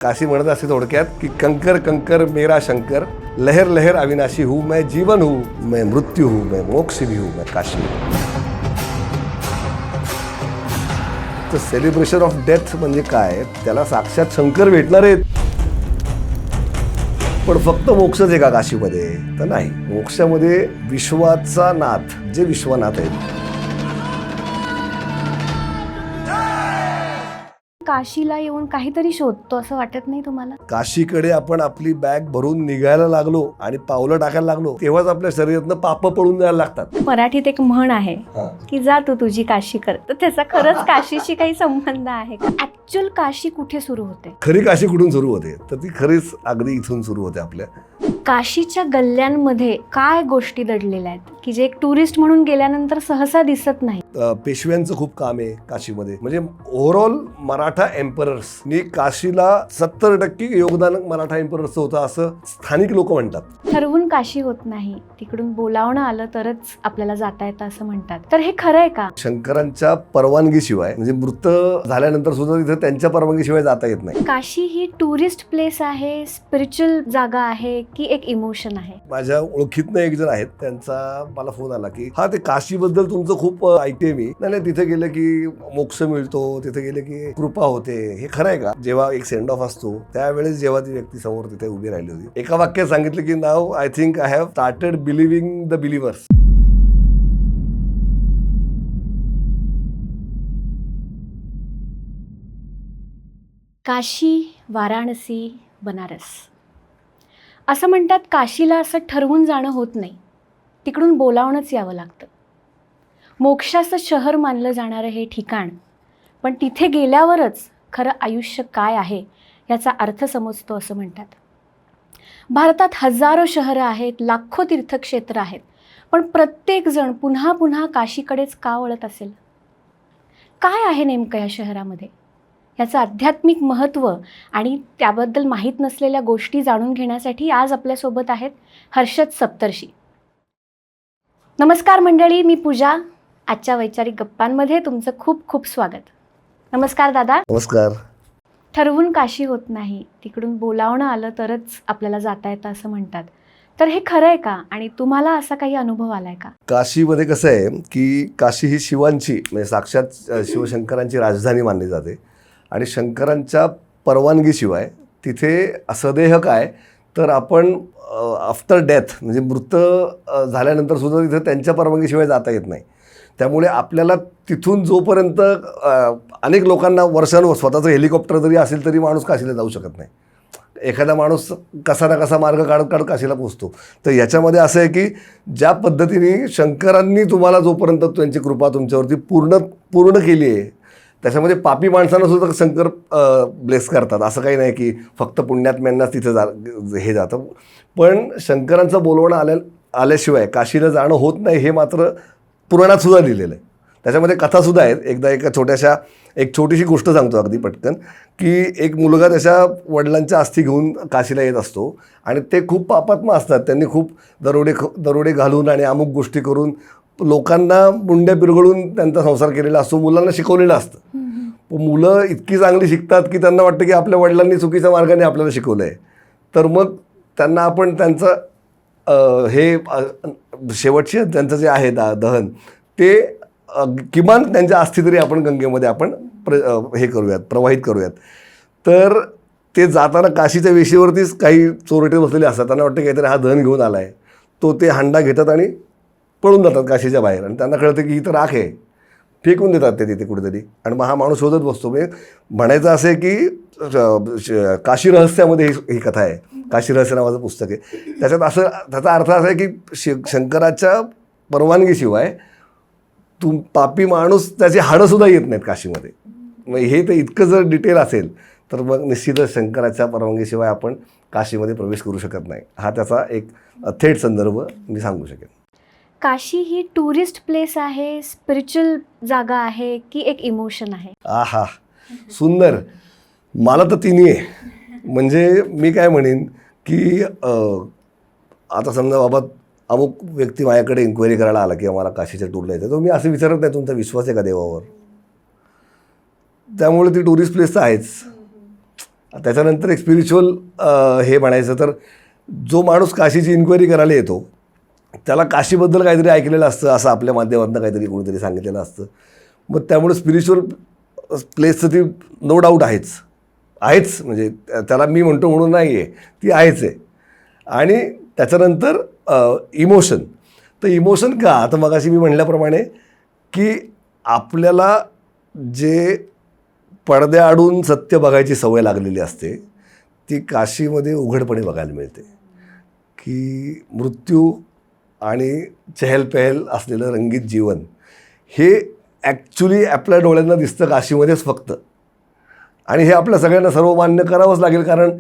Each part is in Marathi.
काशी म्हणत असे थोडक्यात की कंकर कंकर मेरा शंकर, लहर लहर अविनाशी हूँ, मैं जीवन हूँ, मैं मृत्यू हूँ, मैं मोक्ष भी हूँ, मैं काशी हूँ. तर सेलिब्रेशन ऑफ डेथ म्हणजे काय, त्याला साक्षात शंकर भेटणार आहेत. पण फक्त मोक्षच आहे का काशीमध्ये? तर नाही. मोक्षामध्ये विश्वाचा नाथ, जे विश्वनाथ आहेत. काशीला येऊन काहीतरी शोधतो असं वाटत नाही तुम्हाला? काशीकडे आपण आपली बॅग भरून निघायला लागलो आणि पावलं टाकायला लागलो, तेव्हाच आपल्या शरीरातनं पाप पळून जायला लागतात. मराठीत एक म्हण आहे की जा तू तुझी काशी कर. तर त्याचा खरंच काशीशी काही संबंध आहे का? ऍक्च्युअल काशी कुठे सुरू होते? खरी काशी कुठून सुरू होते? तर ती खरीच अगदी इथून सुरू होते. आपल्या काशीच्या गल्ल्यांमध्ये काय गोष्टी दडलेल्या आहेत की जे एक टुरिस्ट म्हणून गेल्यानंतर सहसा दिसत नाही? पेशव्यांचं खूप काम आहे काशीमध्ये. म्हणजे ओव्हरऑल मराठा एम्परर्सनी काशीला 70% योगदान मराठा एम्परर्सचं होतं असं स्थानिक लोक म्हणतात. ठरवून काशी होत नाही, तिकडून बोलावणं आलं तरच आपल्याला जाता येतं असं म्हणतात. तर हे खरं आहे का? शंकरांच्या परवानगीशिवाय, म्हणजे मृत झाल्यानंतर सुद्धा तिथे त्यांच्या परवानगीशिवाय जाता येत नाही. काशी ही टुरिस्ट प्लेस आहे, स्पिरिच्युअल जागा आहे की एक इमोशन आहे? माझ्या ओळखीतनं एक जण आहेत, त्यांचा मला फोन आला की हा, ते काशीबद्दल तुमचं खूप ऐकते मी. नाही, तिथे गेलं की मोक्ष मिळतो, तिथे गेलं की कृपा होते. हे खरं आहे का? जेव्हा एक सेंड ऑफ असतो त्यावेळेस जेव्हा ती व्यक्ती समोर तिथे उभी राहिली होती, एका वाक्यात सांगितलं की नाव I think I have started believing the believers. Kashi, Varanasi, Banaras असं म्हणतात. काशीला असं ठरवून जाणं होत नाही, तिकडून बोलावणंच यावं लागतं. मोक्षाचं शहर मानलं जाणारं हे ठिकाण, पण तिथे गेल्यावरच खरं आयुष्य काय आहे याचा अर्थ समजतो असं म्हणतात. भारतात हजारो शहरं आहेत, लाखो तीर्थक्षेत्र आहेत, पण प्रत्येकजण पुन्हा पुन्हा काशीकडेच का वळत असेल? काय आहे नेमकं या शहरामध्ये? याचं आध्यात्मिक महत्त्व आणि त्याबद्दल माहीत नसलेल्या गोष्टी जाणून घेण्यासाठी आज आपल्यासोबत आहेत हर्षद सप्तर्षी. नमस्कार मंडळी, मी पूजा. आजच्या वैचारिक गप्पांमध्ये तुमचं खूप खूप स्वागत. नमस्कार दादा. नमस्कार. ठरवून काशी होत नाही, तिकडून बोलावणं आलं तरच आपल्याला जाता येतं असं म्हणतात. तर हे खरं आहे का? आणि तुम्हाला असा काही अनुभव आलाय का? काशीमध्ये कसं आहे की काशी ही शिवांची, म्हणजे साक्षात शिवशंकरांची राजधानी मानली जाते. आणि शंकरांच्या परवानगीशिवाय तिथे सदेह काय, तर आपण आफ्टर डेथ, म्हणजे मृत झाल्यानंतर सुद्धा तिथे त्यांच्या परवानगीशिवाय जाता येत नाही. त्यामुळे आपल्याला तिथून जोपर्यंत अनेक लोकांना वर्षानुवर्ष स्वतःचं हेलिकॉप्टर जरी असेल तरी माणूस काशीला जाऊ शकत नाही. एखादा माणूस कसा ना कसा मार्ग काढत काशीला पोचतो. तर याच्यामध्ये असं आहे की ज्या पद्धतीने शंकरांनी तुम्हाला जोपर्यंत त्यांची कृपा तुमच्यावरती पूर्ण केली आहे, त्याच्यामध्ये पापी माणसांना सुद्धा शंकर ब्लेस करतात. असं काही नाही की फक्त पुण्यात्म्यांनाच तिथं हे जातं. पण शंकरांचं बोलवणं आल्याशिवाय काशीला जाणं होत नाही, हे मात्र पुराणात सुद्धा लिहिलेलं आहे. त्याच्यामध्ये कथासुद्धा आहेत. एकदा एक छोटीशी गोष्ट सांगतो अगदी पटकन, की एक मुलगा त्याच्या वडिलांच्या अस्थी घेऊन काशीला येत असतो आणि ते खूप पापात्मा असतात. त्यांनी खूप दरोडे घालून आणि अमुक गोष्टी करून लोकांना मुंड्या पिरगळून त्यांचा संसार केलेला असतो, मुलांना शिकवलेलं असतं. मुलं इतकी चांगली शिकतात की त्यांना वाटतं की आपल्या वडिलांनी चुकीच्या मार्गाने आपल्याला शिकवलं आहे. तर मग त्यांना आपण त्यांचं हे शेवटचे त्यांचं जे आहे दहन, ते किमान त्यांच्या अस्थी तरी आपण गंगेमध्ये आपण प्रवाहित करूयात. तर ते जाताना काशीच्या वेशीवरतीच काही चोरटे बसलेले असतात. त्यांना वाटतं काहीतरी हा दहन घेऊन आला आहे. तो ते हांडा घेतात आणि पळून जातात काशीच्या बाहेर. आणि त्यांना कळतं की ही तर राख आहे, फेकून देतात ते तिथे कुठेतरी. आणि मग हा माणूस शोधत बसतो. म्हणजे म्हणायचं असं आहे की काशी रहस्यामध्ये ही कथा आहे. काशी रहस्य नावाचं पुस्तक आहे. त्याचा अर्थ असा आहे की शंकराच्या परवानगीशिवाय पापी माणूस त्याची हाडंसुद्धा येत नाहीत काशीमध्ये. मग हे तर इतकं जर डिटेल असेल तर मग निश्चितच शंकराच्या परवानगीशिवाय आपण काशीमध्ये प्रवेश करू शकत नाही. हा त्याचा एक थेट संदर्भ मी सांगू शकेन. काशी ही टुरिस्ट प्लेस आहे, स्पिरिच्युअल जागा आहे की एक इमोशन आहे? आहा, सुंदर. मला तर तिन्ही आहे. म्हणजे मी काय म्हणेन की आता समजा बाबा अमुक व्यक्ती माझ्याकडे इन्क्वायरी करायला आला की आम्हाला काशीच्या टूरला येतं, तर मी असं विचारत नाही तुमचा विश्वास आहे का देवावर. त्यामुळे ती टुरिस्ट प्लेस तर आहेच. त्याच्यानंतर एक स्पिरिच्युअल हे म्हणायचं तर जो माणूस काशीची इन्क्वायरी करायला येतो त्याला काशीबद्दल काहीतरी ऐकलेलं असतं, असं आपल्या माध्यमातून काहीतरी कोणीतरी सांगितलेलं असतं. मग त्यामुळे स्पिरिच्युअल प्लेसचं ती नो डाऊट आहेच म्हणजे त्याला मी म्हणतो म्हणून नाही आहे, ती आहेच आहे. आणि त्याच्यानंतर इमोशन. तर इमोशन का, तर मगाशी मी म्हणल्याप्रमाणे की आपल्याला जे पडद्याआडून सत्य बघायची सवय लागलेली असते ती काशीमध्ये उघडपणे बघायला मिळते. की मृत्यू आणि चहलपहल असलेलं रंगीत जीवन हे ॲक्च्युली आपल्या डोळ्यांना दिसतं काशीमध्येच फक्त. आणि हे आपल्या सगळ्यांना सर्व मान्य करावंच लागेल, कारण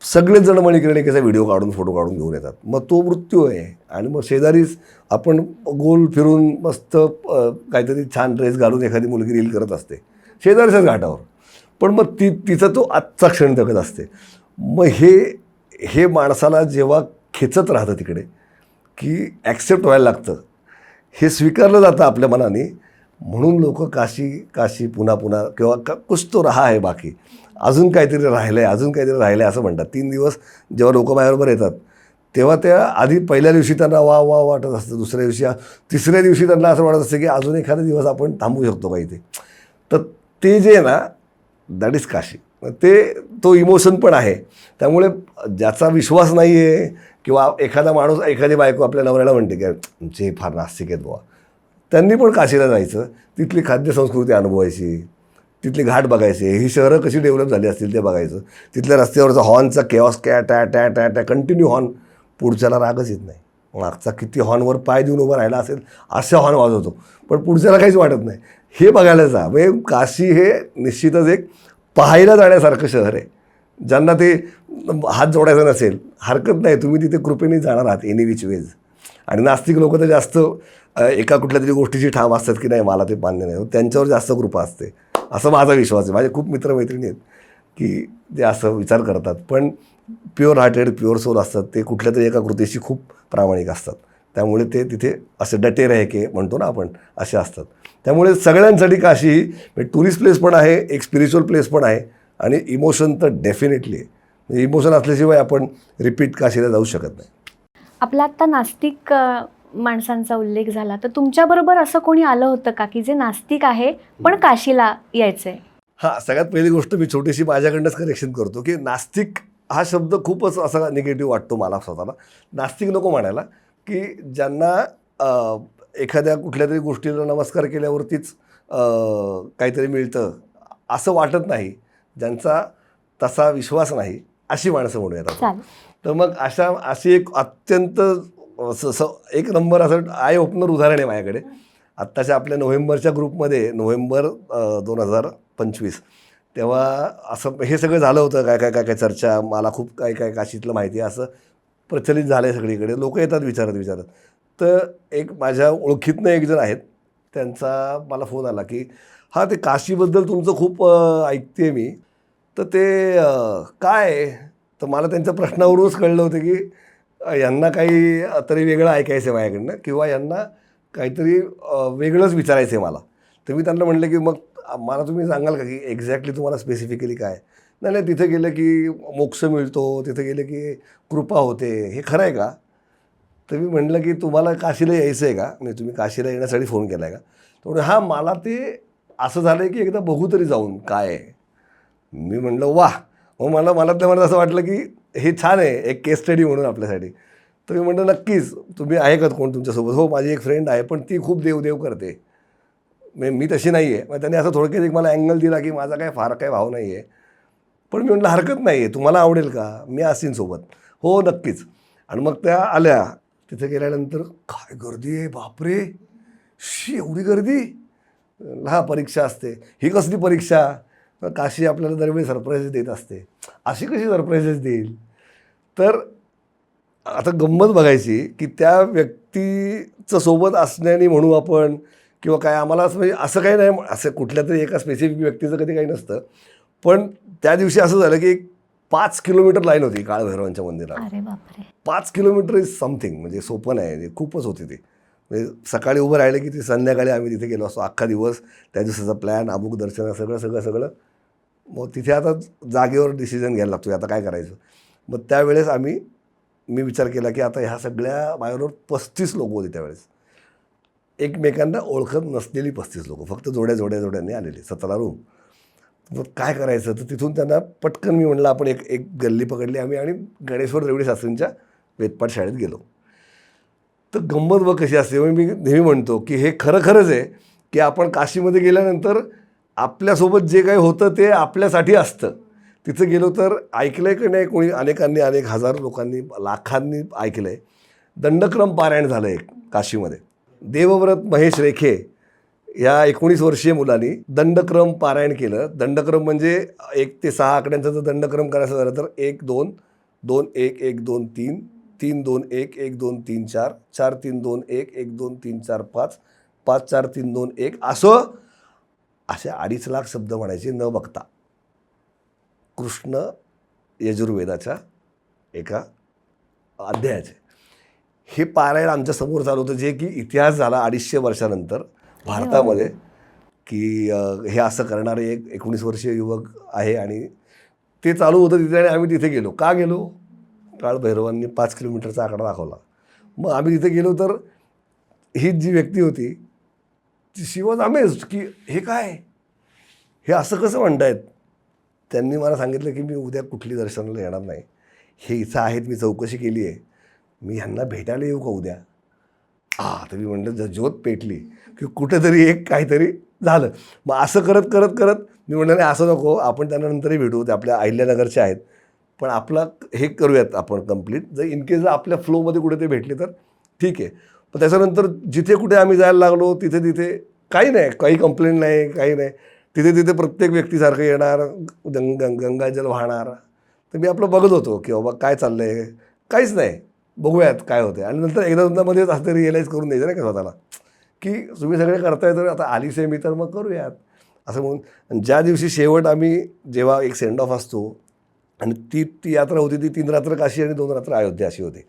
सगळेच जण मणिकर्णिकेचा व्हिडिओ काढून फोटो काढून घेऊन येतात. मग तो मृत्यू आहे. आणि मग शेजारीच आपण गोल फिरून मस्त काहीतरी छान ड्रेस घालून एखादी मुलगी रील करत असते शेजारीच्याच घाटावर, पण मग तिचा तो आजचा क्षण जगत असते. मग हे माणसाला जेव्हा खेचत राहतं तिकडे की ॲक्सेप्ट व्हायला लागतं, हे स्वीकारलं जातं आपल्या मनाने. म्हणून लोक काशी पुन्हा पुन्हा किंवा कुछ तो रहा आहे बाकी, अजून काहीतरी राहिलं आहे असं म्हणतात. 3 दिवस जेव्हा लोक माझ्याबरोबर येतात तेव्हा त्या आधी पहिल्या दिवशी त्यांना वा वाटत असतं, दुसऱ्या दिवशी तिसऱ्या दिवशी त्यांना असं वाटत असतं की अजून एखादा दिवस आपण थांबू शकतो का इथे. तर ते जे आहे ना, दॅट इज काशी. तो इमोशन पण आहे. त्यामुळे ज्याचा विश्वास नाही आहे किंवा एखादा माणूस एखादी बायको आपल्या नवऱ्याला म्हणते की जे फार नास्तिक आहेत बुवा, त्यांनी पण काशीला जायचं, तिथली खाद्यसंस्कृती अनुभवायची, तिथली घाट बघायचे, ही शहरं कशी डेव्हलप झाली असतील ते बघायचं. तिथल्या रस्त्यावरचा हॉर्नचा केऑस टॅ कंटिन्यू हॉर्न, पुढच्याला रागच येत नाही. मागचा किती हॉर्नवर पाय देऊन उभं राहिला असेल अशा हॉर्न वाजवतो, पण पुढच्याला काहीच वाटत नाही. हे बघायला जा. म्हणजे काशी हे निश्चितच एक पाहायला जाण्यासारखं शहर आहे. ज्यांना ते हात जोडायचा नसेल हरकत नाही, तुम्ही तिथे कृपेने जाणार आहात एनी विच वेज. आणि नास्तिक लोक तर जास्त एका कुठल्या तरी गोष्टीची ठाम असतात की नाही मला ते मान्य नाही, त्यांच्यावर जास्त कृपा असते असं माझा विश्वास आहे. माझे खूप मित्रमैत्रिणी आहेत की जे असं विचार करतात, पण प्युअर हार्टेड प्युअर सोल असतात. ते कुठल्या तरी एका कृतीशी खूप प्रामाणिक असतात. त्यामुळे ते तिथे असे डटे रहे के म्हणतो ना आपण, असे असतात. त्यामुळे सगळ्यांसाठी काशी ही टुरिस्ट प्लेस पण आहे, एक स्पिरिच्युअल प्लेस पण आहे, आणि इमोशन तर डेफिनेटली आहे. म्हणजे इमोशन असल्याशिवाय आपण रिपीट काशीला जाऊ शकत नाही. आपला आत्ता नास्तिक माणसांचा उल्लेख झाला, तर तुमच्याबरोबर असं कोणी आलं होतं का की जे नास्तिक आहे पण काशीला यायचंय? हां, सगळ्यात पहिली गोष्ट मी छोटीशी माझ्याकडनंच करेक्शन करतो की नास्तिक हा शब्द खूपच असा निगेटिव्ह वाटतो मला स्वतःला. नास्तिक नको म्हणायला, की ज्यांना एखाद्या कुठल्या तरी गोष्टीला नमस्कार केल्यावरतीच काहीतरी मिळतं असं वाटत नाही, ज्यांचा तसा विश्वास नाही, अशी माणसं म्हणूयात आपण. चालेल. तर मग अशी एक अत्यंत एक नंबर असं आय ओपनर उदाहरण आहे माझ्याकडे. आत्ताच्या आपल्या नोव्हेंबरच्या ग्रुपमध्ये नोव्हेंबर 2025 तेव्हा असं हे सगळं झालं होतं. काय चर्चा, मला खूप काय काशीतलं माहिती आहे असं प्रचलित झालं आहे सगळीकडे. लोक येतात विचारत. तर एक माझ्या ओळखीतनं एक जण आहेत, त्यांचा मला फोन आला की हां, ते काशीबद्दल तुमचं खूप ऐकते आहे मी, तर ते काय आहे? तर मला त्यांच्या प्रश्नावरूनच कळलं होतं की यांना काही तरी वेगळं ऐकायचं आहे माझ्याकडनं, किंवा यांना काहीतरी वेगळंच विचारायचं आहे मला. तर मी त्यांना म्हटलं की मग मला तुम्ही सांगाल का की एक्झॅक्टली तुम्हाला स्पेसिफिकली काय? नाही, तिथे गेलं की मोक्ष मिळतो, तिथे गेलं की कृपा होते, हे खरं आहे का? तर मी म्हटलं की तुम्हाला काशीला यायचं आहे का? म्हणजे तुम्ही काशीला येण्यासाठी फोन केला आहे का? तर हां, मला ते असं झालं आहे की एकदा बघू तरी जाऊन काय आहे. मी म्हटलं वाह! मग मला असं वाटलं की हे छान आहे एक केस स्टडी म्हणून आपल्यासाठी. तर मी म्हटलं नक्कीच, तुम्ही आहे का कोण तुमच्यासोबत? हो, माझी एक फ्रेंड आहे, पण ती खूप देवदेव करते. मी तशी नाही आहे. मग त्याने असं थोडक्यात एक मला अँगल दिला की माझा काय फार काय भाव नाही आहे. पण मी म्हटलं हरकत नाही आहे, तुम्हाला आवडेल का? मी असीन सोबत. हो, नक्कीच. आणि मग त्या आल्या. तिथे गेल्यानंतर काय गर्दी आहे, बापरे! एवढी गर्दी. हां, परीक्षा असते. ही कसली परीक्षा? काशी आपल्याला दरवेळी सरप्राईज देत असते. अशी कशी सरप्राईजेस देईल? तर आता गंमत बघायची की त्या व्यक्तीचं सोबत असण्याने म्हणू आपण किंवा काय, आम्हाला असं म्हणजे असं काही नाही, असं कुठल्या तरी एका स्पेसिफिक व्यक्तीचं कधी काही नसतं. पण त्या दिवशी असं झालं की 5 किलोमीटर लाईन होती काळभैरवांच्या मंदिराला. अरे बापरे. 5 किलोमीटर इज समथिंग, म्हणजे सोपं नाही, म्हणजे खूपच होती ती. म्हणजे सकाळी उभं राहिले की ती संध्याकाळी आम्ही तिथे गेलो असतो. अख्खा दिवस त्या दिवसाचा प्लॅन, अमुक दर्शन, सगळं मग तिथे आता जागेवर डिसिजन घ्यायला लागतो, आता काय करायचं. मग त्यावेळेस मी विचार केला की आता ह्या सगळ्या माझ्याबरोबर 35 लोक होते त्यावेळेस, एकमेकांना ओळखत नसलेली 35 लोक, फक्त जोड्याने आलेले, 17 रूम. मग काय करायचं, तर तिथून त्यांना पटकन मी म्हणलं आपण एक गल्ली पकडली आम्ही आणि गणेश्वर रेवडी शास्त्रींच्या वेदपाठ शाळेत गेलो. तर गंमत बघ कशी असते. मी नेहमी म्हणतो की हे खरंच आहे की आपण काशीमध्ये गेल्यानंतर आपल्यासोबत जे काही होतं ते आपल्यासाठी असतं. तिथं गेलो तर ऐकलं आहे की नाही, कोणी अनेकांनी, अनेक हजार लोकांनी, लाखांनी ऐकलं आहे, दंडक्रम पारायण झालं आहे काशीमध्ये. देवव्रत महेश रेखे या 19 वर्षीय मुलांनी दंडक्रम पारायण केलं. दंडक्रम म्हणजे 1 ते 6 आकड्यांचा जर दंडक्रम करायचं झालं तर 1 2 2 1 1 2 3 3 2 1 1 2 3 4 4 3 2 1 1 2 3 4 5 5 4 3 2 1 असे 2.5 लाख शब्द म्हणायचे न बघता, कृष्ण यजुर्वेदाच्या एका अध्यायाचे. हे पारायण आमच्या समोर चालू होतं, जे की इतिहास झाला 250 वर्षानंतर भारतामध्ये, की हे असं करणारे एक 19 वर्षीय युवक आहे. आणि ते चालू होतं तिथे आणि आम्ही तिथे गेलो. का गेलो, काळभैरवांनी 5 किलोमीटरचा आकडा दाखवला. मग आम्ही तिथे गेलो तर ही जी व्यक्ती होती ती शी वॉज अमेज्ड की हे काय, हे असं कसं म्हणतायत. त्यांनी मला सांगितलं की मी उद्या कुठली दर्शनाला येणार नाही, हे इथं आहेत, मी चौकशी केली आहे, मी ह्यांना भेटायला येऊ का उद्या. तर मी म्हटलं ज्योत पेटली की कुठेतरी एक काहीतरी झालं. मग असं करत करत करत मी म्हटलं नाही असं नको, आपण त्यांना नंतरही भेटू, ते आपल्या अहिल्यानगरचे आहेत, पण आपला हे करूयात आपण कंप्लीट. जर इनकेस आपल्या फ्लोमध्ये कुठे ते भेटले तर ठीक आहे. पण त्याच्यानंतर जिथे कुठे आम्ही जायला लागलो तिथे काही नाही, काही कंप्लेंट नाही, काही नाही. तिथे प्रत्येक व्यक्तीसारखं येणार, गंगाजल वाहणार. तर मी आपलं बघत होतो की बाबा काय चाललं आहे, काहीच नाही, बघूयात काय होतं. आणि नंतर एकदा दोनदामध्येच असं तरी रिअलाईज करून द्यायचं नाही का स्वतःला, की तुम्ही सगळे करताय तर आता आलीच आहे मी तर मग करूयात असं म्हणून. ज्या दिवशी शेवट आम्ही जेव्हा एक सेंड ऑफ असतो, आणि ती यात्रा होती, ती 3 रात्र काशी आणि 2 रात्र अयोध्या अशी होती.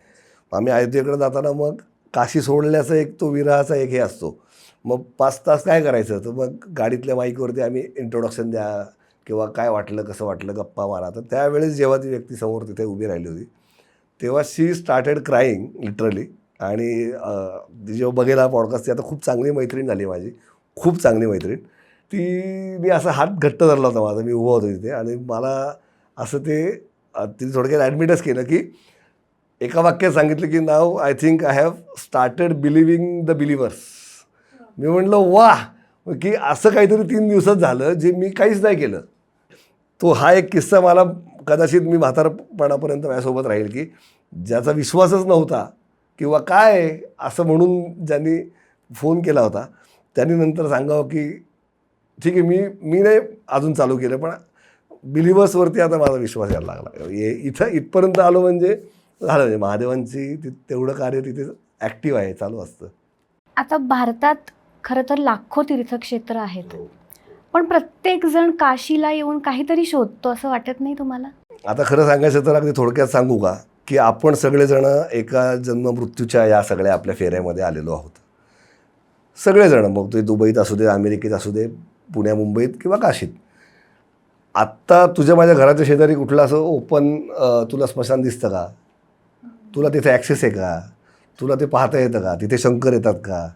आम्ही अयोध्येकडे जाताना मग काशी सोडल्याचा एक तो विरहाचा एक हे असतो. मग 5 तास काय करायचं, तर मग गाडीतल्या माईकवरती आम्ही इंट्रोडक्शन द्या किंवा काय वाटलं, कसं वाटलं, गप्पा मारा. तर त्यावेळेस जेव्हा ती व्यक्ती समोर तिथे उभी राहिली होती तेव्हा शी स्टार्टेड क्राईंग लिटरली. आणि ती जेव्हा बघेल हा पॉडकास्ट, ती आता खूप चांगली मैत्रीण झाली माझी, खूप चांगली मैत्रीण. मी असा हात घट्ट धरला होता माझा, मी उभा होतो तिथे, आणि मला असं तिने थोडक्यात ॲडमिटच केलं की एका वाक्यात सांगितलं की नाव I think I have started believing the believers. मी म्हटलं वाह, की असं काहीतरी 3 दिवसात झालं जे मी काहीच नाही केलं. तो हा एक किस्सा मला कदाचित मी म्हातारपणापर्यंत माझ्यासोबत राहील, की ज्याचा विश्वासच नव्हता किंवा काय असं म्हणून ज्यांनी फोन केला होता त्यांनी नंतर सांगावं की ठीक आहे, मी नाही अजून चालू केलं, पण बिलिव्हर्सवरती आता माझा विश्वास यायला लागला. इथपर्यंत आलो म्हणजे झालं, म्हणजे महादेवांची तेवढं कार्य तिथे ॲक्टिव्ह आहे, चालू असतं. आता भारतात खरं तर लाखो तीर्थक्षेत्र आहेत, पण प्रत्येकजण काशीला येऊन काहीतरी शोधतो असं वाटत नाही तुम्हाला? आता खरं सांगायचं तर अगदी थोडक्यात सांगू का, की आपण सगळेजण एका जन्ममृत्यूच्या या सगळ्या आपल्या फेऱ्यामध्ये आलेलो आहोत. सगळेजण, मग ते दुबईत असू दे, अमेरिकेत असू दे, पुण्या मुंबईत किंवा काशीत. आत्ता तुझ्या माझ्या घराच्या शेजारी कुठलं असं ओपन तुला स्मशान दिसतं का? तुला तिथे ॲक्सेस आहे का? तुला ते पाहता येतं का? तिथे शंकर येतात का?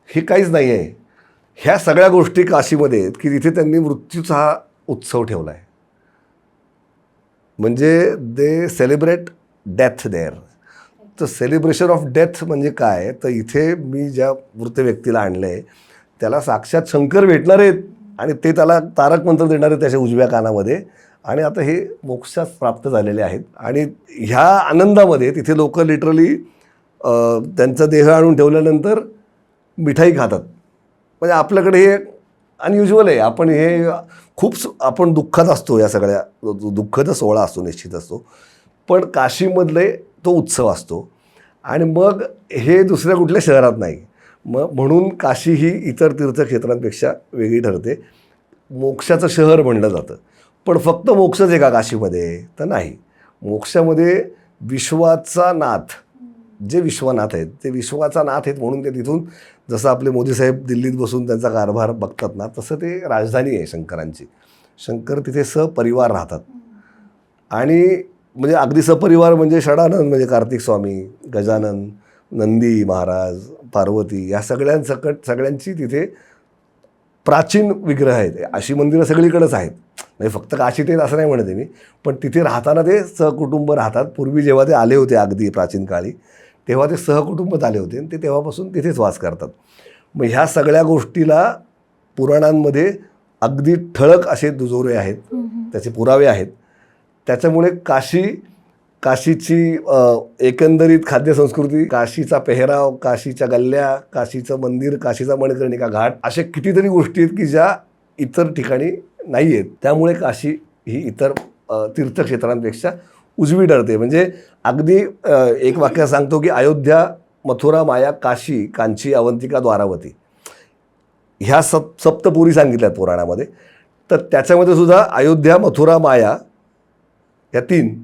हे काहीच नाही आहे. ह्या सगळ्या गोष्टी काशीमध्ये आहेत की तिथे त्यांनी मृत्यूचा हा उत्सव ठेवला आहे. म्हणजे दे सेलिब्रेट डेथ देअर. तर सेलिब्रेशन ऑफ डेथ म्हणजे काय, तर इथे मी ज्या मृत व्यक्तीला आणलं आहे त्याला साक्षात शंकर भेटणार आहेत आणि ते त्याला तारक मंत्र देणार आहेत त्याच्या उजव्या कानामध्ये. आणि आता हे मोक्षास प्राप्त झालेले आहेत. आणि ह्या आनंदामध्ये तिथे लोक लिटरली त्यांचा देह आणून ठेवल्यानंतर मिठाई खातात. म्हणजे आपल्याकडे हे अनयुज्युअल आहे. आपण दुःखात असतो, या सगळ्या दुःखाचा सोहळा असतो, निश्चित असतो, पण काशीमधले तो उत्सव असतो. आणि मग हे दुसऱ्या कुठल्या शहरात नाही. म्हणून काशी ही इतर तीर्थक्षेत्रांपेक्षा वेगळी ठरते. मोक्षाचं शहर म्हणलं जातं. पण फक्त मोक्षच आहे का काशीमध्ये, तर नाही. मोक्षामध्ये विश्वाचा नाथ, जे विश्वनाथ आहेत ते विश्वाचा नाथ आहेत, म्हणून ते तिथून जसं आपले मोदी साहेब दिल्लीत बसून त्यांचा कारभार बघतात ना, तसं ते राजधानी आहे शंकरांची. शंकर तिथे सपरिवार राहतात. आणि म्हणजे अगदी सपरिवार म्हणजे षडानंद, म्हणजे कार्तिक स्वामी, गजानन, नंदी महाराज, पार्वती, या सगळ्यांची तिथे प्राचीन विग्रह आहेत. अशी मंदिरं सगळीकडेच आहेत, म्हणजे फक्त काशीत आहेत असं नाही म्हणते मी, पण तिथे राहताना ते सहकुटुंब राहतात. पूर्वी जेव्हा ते आले होते अगदी प्राचीन काळी, तेव्हा ते सहकुटुंबच आले होते आणि ते तेव्हापासून तिथेच वास करतात. मग ह्या सगळ्या गोष्टीला पुराणांमध्ये अगदी ठळक असे दुजोरे आहेत, त्याचे पुरावे आहेत. त्याच्यामुळे काशीची एकंदरीत खाद्यसंस्कृती, काशीचा पेहराव, काशीच्या गल्ल्या, काशीचं मंदिर, काशीचा मणिकर्णिका घाट, अशा कितीतरी गोष्टी आहेत की ज्या इतर ठिकाणी नाही आहेत. त्यामुळे काशी ही इतर तीर्थक्षेत्रांपेक्षा उजवी ठरते. म्हणजे अगदी एक वाक्य सांगतो की अयोध्या, मथुरा, माया, काशी, कांची, अवंतिका, द्वारावती, ह्या सप्तपुरी सांगितल्यात पुराणामध्ये. तर त्याच्यामध्ये सुद्धा अयोध्या, मथुरा, माया या 3,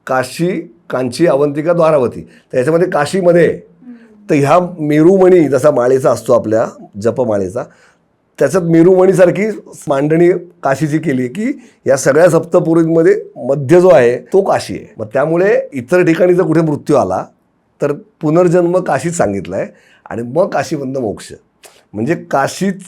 काशी, कांची, अवंतिका, द्वारावती. तर याच्यामध्ये काशीमध्ये तर ह्या मेरुमणी जसा माळेचा असतो आपल्या जपमाळेचा, त्याच्यात मेरुमणीसारखी मांडणी काशीची केली की या सगळ्या सप्तपुरींमध्ये मध्य जो आहे तो काशी आहे. मग त्यामुळे इतर ठिकाणी जर कुठे मृत्यू आला तर पुनर्जन्म काशीत सांगितला आहे आणि मग काशीमधनं मोक्ष. म्हणजे काशीच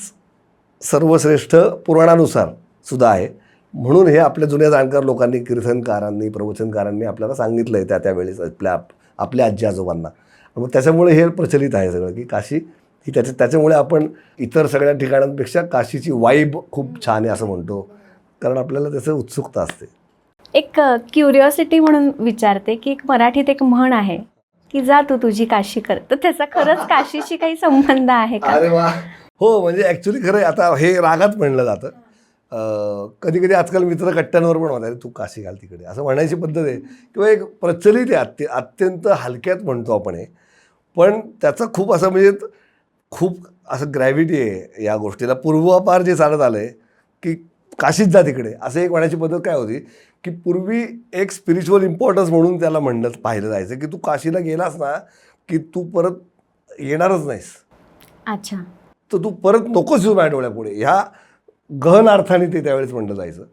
सर्वश्रेष्ठ पुराणानुसार सुद्धा आहे. म्हणून हे आपल्या जुन्या जाणकार लोकांनी, कीर्तनकारांनी, प्रवचनकारांनी आपल्याला सांगितलं आहे त्यावेळेस आपल्या आजी आजोबांना. मग त्याच्यामुळे हे प्रचलित आहे सगळं की काशी ही त्याच्यामुळे आपण इतर सगळ्या ठिकाणांपेक्षा काशीची वाईब खूप छान आहे असं म्हणतो, कारण आपल्याला त्याचं उत्सुकता असते. एक क्युरिओसिटी म्हणून विचारते की एक मराठीत एक म्हण आहे की जा तू तुझी काशी कर, तर त्याचा खरंच काशीशी काही संबंध आहे का? अरे वा, हो. म्हणजे ॲक्च्युली खरं आहे. आता हे रागात म्हणलं जातं. कधी कधी आजकाल मित्र कट्ट्यांवर पण म्हणतात तू काशी घाल तिकडे, असं म्हणायची पद्धत आहे किंवा एक प्रचलित आहे. अत्यंत हलक्यात म्हणतो आपण हे, पण त्याचं खूप असं म्हणजे खूप असं ग्रॅव्हिटी आहे या गोष्टीला. पूर्वापार जे चालत आलं आहे की काशीत जा तिकडे, असं एक म्हणायची पद्धत काय होती की पूर्वी एक स्पिरिच्युअल इम्पॉर्टन्स म्हणून त्याला पाहिलं जायचं की तू काशीला गेलास ना की तू परत येणारच नाहीस. अच्छा. तर तू परत नकोच येऊ माझ्या डोळ्यापुढे, ह्या गहन अर्थाने ते त्यावेळेस म्हणलं जायचं.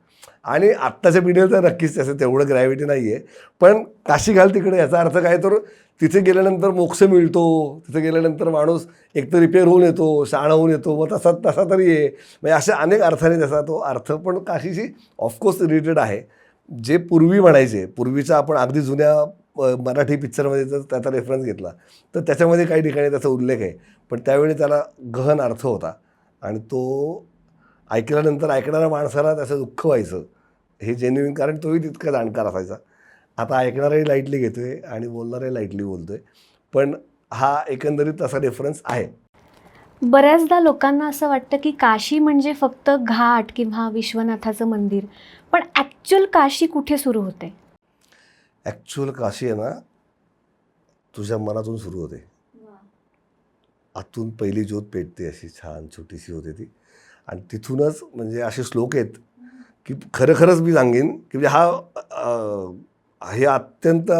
आणि आत्ताच्या पिढीला तर नक्कीच त्याचं तेवढं ग्रॅव्हिटी नाही आहे. पण काशी घाल तिकडे याचा अर्थ काय, तर तिथे गेल्यानंतर मोक्ष मिळतो, तिथे गेल्यानंतर माणूस एकतर रिपेअर होऊन येतो, शहाणा होऊन येतो, मग तसा तरी आहे. म्हणजे अशा अनेक अर्थाने त्याचा तो अर्थ पण काशीशी ऑफकोर्स रिलेटेड आहे. जे पूर्वी म्हणायचे, पूर्वीचा आपण अगदी जुन्या मराठी पिक्चरमध्ये जर त्याचा रेफरन्स घेतला तर त्याच्यामध्ये काही ठिकाणी त्याचा उल्लेख आहे, पण त्यावेळी त्याला गहन अर्थ होता आणि तो ऐकल्यानंतर ऐकणाऱ्या माणसाला त्याचं दुःख व्हायचं हे जेन्युइन, कारण तोही तितका जाणकार असायचा. आता ऐकणाराही लाईटली घेतो आहे आणि बोलणारही लाईटली बोलतो आहे, पण हा एकंदरीत तसा रेफरन्स आहे. बऱ्याचदा लोकांना असं वाटतं की काशी म्हणजे फक्त घाट किंवा विश्वनाथाचं मंदिर, पण ॲक्च्युअल काशी कुठे सुरू होते? ॲक्च्युअल काशी आहे ना तुझ्या मनातून सुरू होते. आतून पहिली ज्योत पेटते, अशी छान छोटीशी होते ती. आणि तिथूनच म्हणजे असे श्लोक आहेत की खरंच मी सांगेन की म्हणजे हे अत्यंत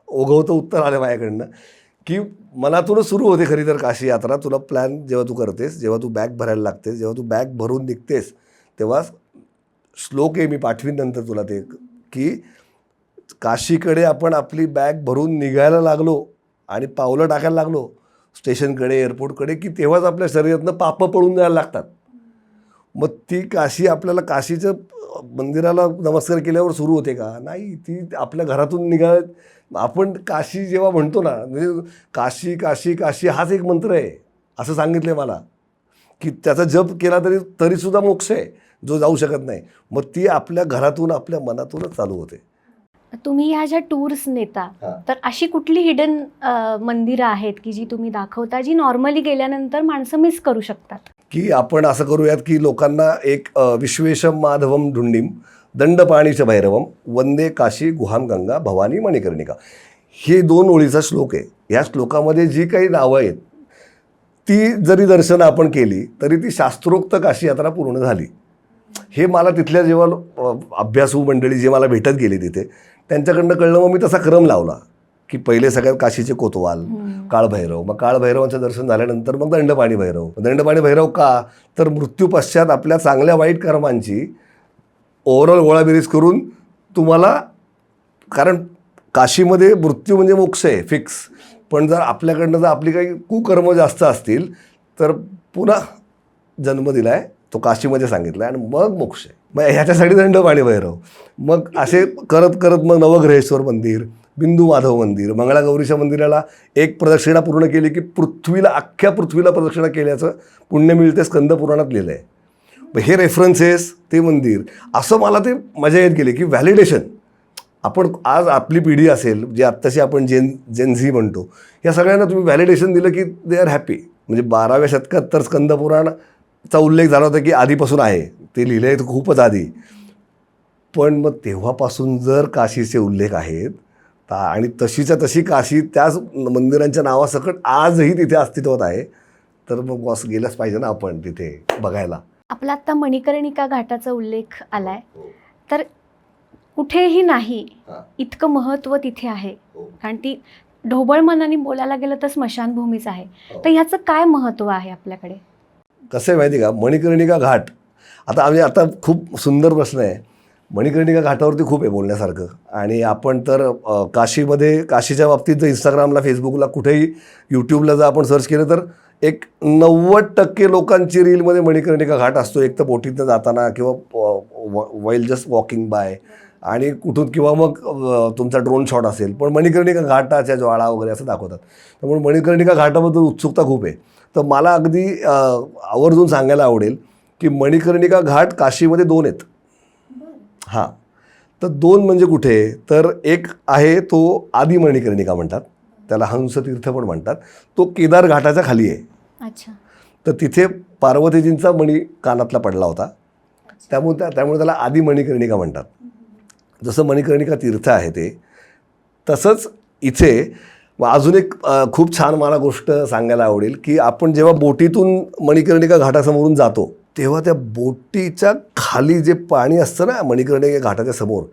ओघवतं उत्तर आलं माझ्याकडनं की मनातूनच सुरू होते खरी तर काशी यात्रा. तुला प्लॅन जेव्हा तू करतेस, जेव्हा तू बॅग भरायला लागतेस, जेव्हा तू बॅग भरून निघतेस, तेव्हा श्लोक आहे, मी पाठवीन नंतर तुला ते, की काशीकडे आपण आपली बॅग भरून निघायला लागलो आणि पावलं टाकायला लागलो स्टेशनकडे, एअरपोर्टकडे, की तेव्हाच आपल्या शरीरातनं पापं पळून जायला लागतात. मग ती काशी आपल्याला काशीचं मंदिराला नमस्कार केल्यावर सुरू होते का? नाही, ती आपल्या घरातून आपण काशी जेव्हा म्हणतो ना, म्हणजे काशी काशी काशी हाच एक मंत्र आहे असं सांगितलं आहे मला, की त्याचा जप केला तरीसुद्धा मोक्ष आहे जो जाऊ शकत नाही. मग ती आपल्या घरातून, आपल्या मनातूनच चालू होते. तुम्ही ह्या ज्या टूर्स नेता, तर अशी कुठली हिडन मंदिरं आहेत की जी तुम्ही दाखवता, जी नॉर्मली गेल्यानंतर माणसं मिस करू शकतात? की आपण असं करूयात की लोकांना एक विश्वेशम माधवम ढुंडीम दंडपाणीच भैरवम वंदे काशी गुहाम गंगा भवानी मणिकर्णिका, हे 2 ओळीचा श्लोक आहे. ह्या श्लोकामध्ये जी काही नावं आहेत ती जरी दर्शनं आपण केली तरी ती शास्त्रोक्त काशी यात्रा पूर्ण झाली. हे मला तिथल्या जेव्हा अभ्यासू मंडळी जे मला भेटत गेली तिथे त्यांच्याकडनं कळलं. मग मी तसा क्रम लावला की पहिले सगळ्यात काशीचे कोतवाल, काळभैरव, मग काळभैरवांचं दर्शन झाल्यानंतर मग दंडपाणी भैरव. दंडपाणी भैरव का, तर मृत्यूपश्चात आपल्या चांगल्या वाईट कर्मांची ओव्हरऑल गोळाबेरीज करून तुम्हाला, कारण काशीमध्ये मृत्यू म्हणजे मोक्ष आहे फिक्स, पण जर आपल्याकडनं जर आपली काही कुकर्म जास्त असतील तर पुन्हा जन्म दिला आहे तो काशीमध्ये सांगितला आहे, आणि मग मोक्ष आहे. मग ह्याच्यासाठी दंडपाणी भैरव. मग असे करत करत मग नवग्रहेश्वर मंदिर, बिंदू माधव मंदिर, मंगळागौरीच्या मंदिराला एक प्रदक्षिणा पूर्ण केली की अख्ख्या पृथ्वीला प्रदक्षिणा केल्याचं पुण्य मिळते, स्कंद पुराणात लिहिलं आहे. मग हे रेफरन्सेस, ते मंदिर, असं मला ते मजा येत गेली की व्हॅलिडेशन. आपण आज आपली पिढी असेल, जे आत्ताशी आपण जेनझी म्हणतो, या सगळ्यांना तुम्ही व्हॅलिडेशन दिलं की दे आर हॅपी. म्हणजे 12व्या शतकात तर स्कंदपुराणचा उल्लेख झाला होता की आधीपासून आहे, ते लिहिलं आहे खूपच आधी. पण मग तेव्हापासून जर काशीचे उल्लेख आहेत आणि तशीच्या तशी काशी त्याच मंदिरांच्या नावासकट आजही तिथे अस्तित्वात आहे, तर मग बस गेलंच पाहिजे ना आपण तिथे बघायला. आपला आत्ता मणिकर्णिका घाटाचा उल्लेख आलाय, तर कुठेही नाही इतकं महत्त्व तिथे आहे. कारण ती ढोबळ मनाने बोलायला गेलं तर स्मशानभूमीच आहे. तर ह्याचं काय महत्त्व आहे आपल्याकडे? कसं आहे माहिती का, मणिकर्णिका घाट, आता खूप सुंदर प्रश्न आहे. मणिकर्णिका घाटावरती खूप आहे बोलण्यासारखं, आणि आपण तर काशीच्या बाबतीत जर इंस्टाग्रामला, फेसबुकला, कुठेही यूट्यूबला जर आपण सर्च केलं तर एक 90% लोकांची रीलमध्ये मणिकर्णिका घाट असतो. एक तर बोटीतनं जाताना किंवा वाईल जस्ट वॉकिंग बाय, आणि कुठून, किंवा मग तुमचा ड्रोन शॉट असेल, पण मणिकर्णिका घाटाच्या ज्वाळा वगैरे असं दाखवतात. त्यामुळे मणिकर्णिका घाटाबद्दल उत्सुकता खूप आहे. तर मला अगदी आवर्जून सांगायला आवडेल की मणिकर्णिका घाट काशीमध्ये 2 आहेत. हां, तर 2 म्हणजे कुठे, तर एक आहे तो आदी मणिकर्णिका म्हणतात, त्याला हंसतीर्थ पण म्हणतात. तो केदार घाटाच्या खाली आहे. अच्छा. तर तिथे पार्वतीजींचा मणी कानातला पडला होता, त्यामुळे त्याला आदी मणिकर्णिका म्हणतात. जसं मणिकर्णिका तीर्थ आहे ते, तसंच इथे अजून एक खूप छान मला गोष्ट सांगायला आवडेल की आपण जेव्हा बोटीतून मणिकर्णिका घाटासमोरून जातो तेव्हा त्या बोटीच्या खाली जे पाणी असतं ना मणिकर्णिका घाटाच्या समोर,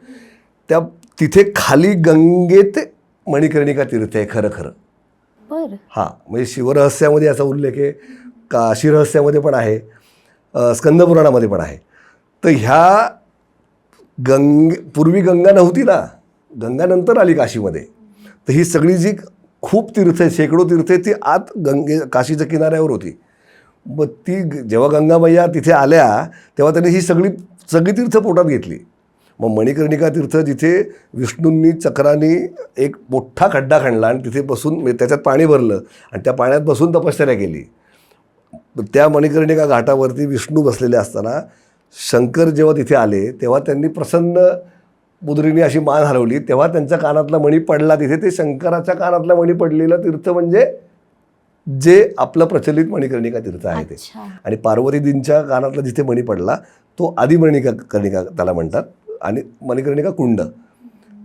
तिथे खाली गंगेत मणिकर्णिका तीर्थ आहे खरं खरं. बरं. हां, म्हणजे शिवरहस्यामध्ये याचा उल्लेख आहे, काशी रहस्यामध्ये पण आहे, स्कंदपुराणामध्ये पण आहे. तर ह्या पूर्वी गंगा नव्हती ना, गंगा नंतर आली काशीमध्ये. तर ही सगळी जी खूप तीर्थ आहेत, शेकडो तीर्थ आहेत, ती आत काशीच्या किनाऱ्यावर होती. मग ती जेव्हा गंगामय्या तिथे आल्या तेव्हा त्यांनी ही सगळी तीर्थ पोटात घेतली. मग मणिकर्णिका तीर्थ जिथे विष्णूंनी चक्राने एक मोठा खड्डा खणला आणि तिथे बसून त्याच्यात पाणी भरलं आणि त्या पाण्यात बसून तपश्चर्या केली. त्या मणिकर्णिका घाटावरती विष्णू बसलेले असताना शंकर जेव्हा तिथे आले तेव्हा त्यांनी प्रसन्न मुद्रेने अशी मान हलवली, तेव्हा त्यांच्या कानातला मणी पडला तिथे. ते शंकराच्या कानातला मणी पडलेलं तीर्थ म्हणजे जे आपलं प्रचलित मणिकर्णिका तीर्थ आहे ते. आणि पार्वतीजींच्या कानातला जिथे मणी पडला तो आदी मणिकर्णिका त्याला म्हणतात, आणि मणिकर्णिका कुंड,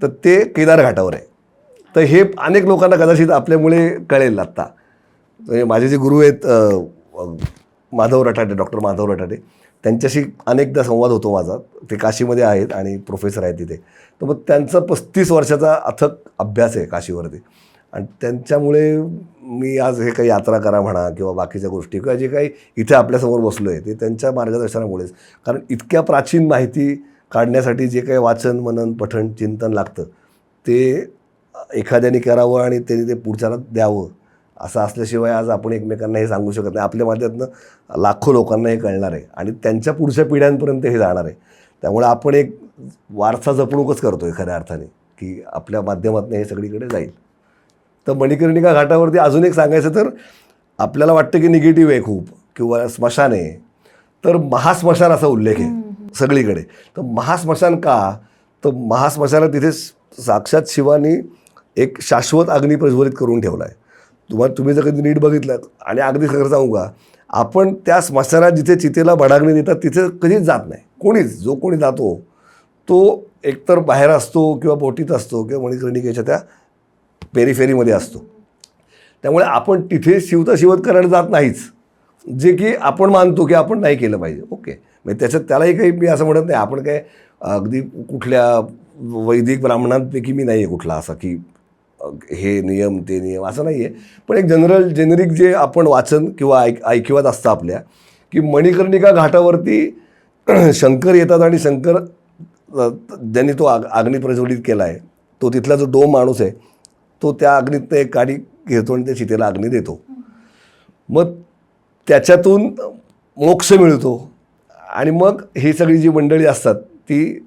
तर ते केदार घाटावर आहे. तर हे अनेक लोकांना कदाचित आपल्यामुळे कळेल. आत्ता माझे जे गुरु आहेत माधव रटाटे, डॉक्टर माधव रटाटे, त्यांच्याशी अनेकदा संवाद होतो माझा. ते काशीमध्ये आहेत आणि प्रोफेसर आहेत तिथे. तर मग त्यांचा 35 वर्षाचा अथक अभ्यास आहे काशीवरती, आणि त्यांच्यामुळे मी आज हे काही यात्रा करा म्हणा किंवा बाकीच्या गोष्टी किंवा जे काही इथे आपल्यासमोर बसलो आहे ते त्यांच्या मार्गदर्शनामुळेच. कारण इतक्या प्राचीन माहिती काढण्यासाठी जे काही वाचन, मनन, पठण, चिंतन लागतं ते एखाद्याने करावं आणि त्यांनी ते पुढच्याला द्यावं, असं असल्याशिवाय आज आपण एकमेकांना हे सांगू शकत नाही. आपल्या माध्यमातून लाखो लोकांना हे कळणार आहे आणि त्यांच्या पुढच्या पिढ्यांपर्यंत हे जाणार आहे. त्यामुळे आपण एक वारसा जपणूकच करतो आहे खऱ्या अर्थाने, की आपल्या माध्यमातून हे सगळीकडे जाईल. तर मणिकर्णिका घाटावरती अजून एक सांगायचं तर आपल्याला वाटतं की निगेटिव्ह आहे खूप किंवा स्मशान आहे, तर महास्मशान असा उल्लेख आहे सगळीकडे. तर महास्मशान का, तर महास्मशानात तिथे साक्षात शिवानी एक शाश्वत अग्नी प्रज्वलित करून ठेवला आहे. तुम्ही जर कधी नीट बघितलं, आणि अगदी खरं सांगू का, आपण त्या स्मशानात जिथे चितेला भडागणी देतात तिथे कधीच जात नाही कोणीच. जो कोणी जातो तो एकतर बाहेर असतो किंवा बोटीत असतो किंवा मणिकर्णिकेच्या त्या पेरीफेरीमध्ये असतो. त्यामुळे आपण तिथे शिवत करायला जात नाहीच, जे की आपण मानतो की आपण नाही केलं पाहिजे. ओके, म्हणजे त्यालाही काही मी असं म्हणत नाही आपण काय अगदी कुठल्या वैदिक ब्राह्मणांपैकी मी नाही आहे कुठला असा की हे नियम ते नियम असं नाही आहे. पण एक जेनेरिक जे आपण वाचन किंवा ऐकिवात असतं आपल्या, की मणिकर्णिका घाटावरती शंकर येतात आणि शंकर ज्यांनी तो अग्नी प्रज्वलित केला आहे, तो तिथला जो डोम माणूस आहे, तो त्या अग्नीतनं एक काडी घेतो आणि त्या चितेला अग्नी देतो. मग त्याच्यातून मोक्ष मिळतो. आणि मग ही सगळी जी मंडळी असतात ती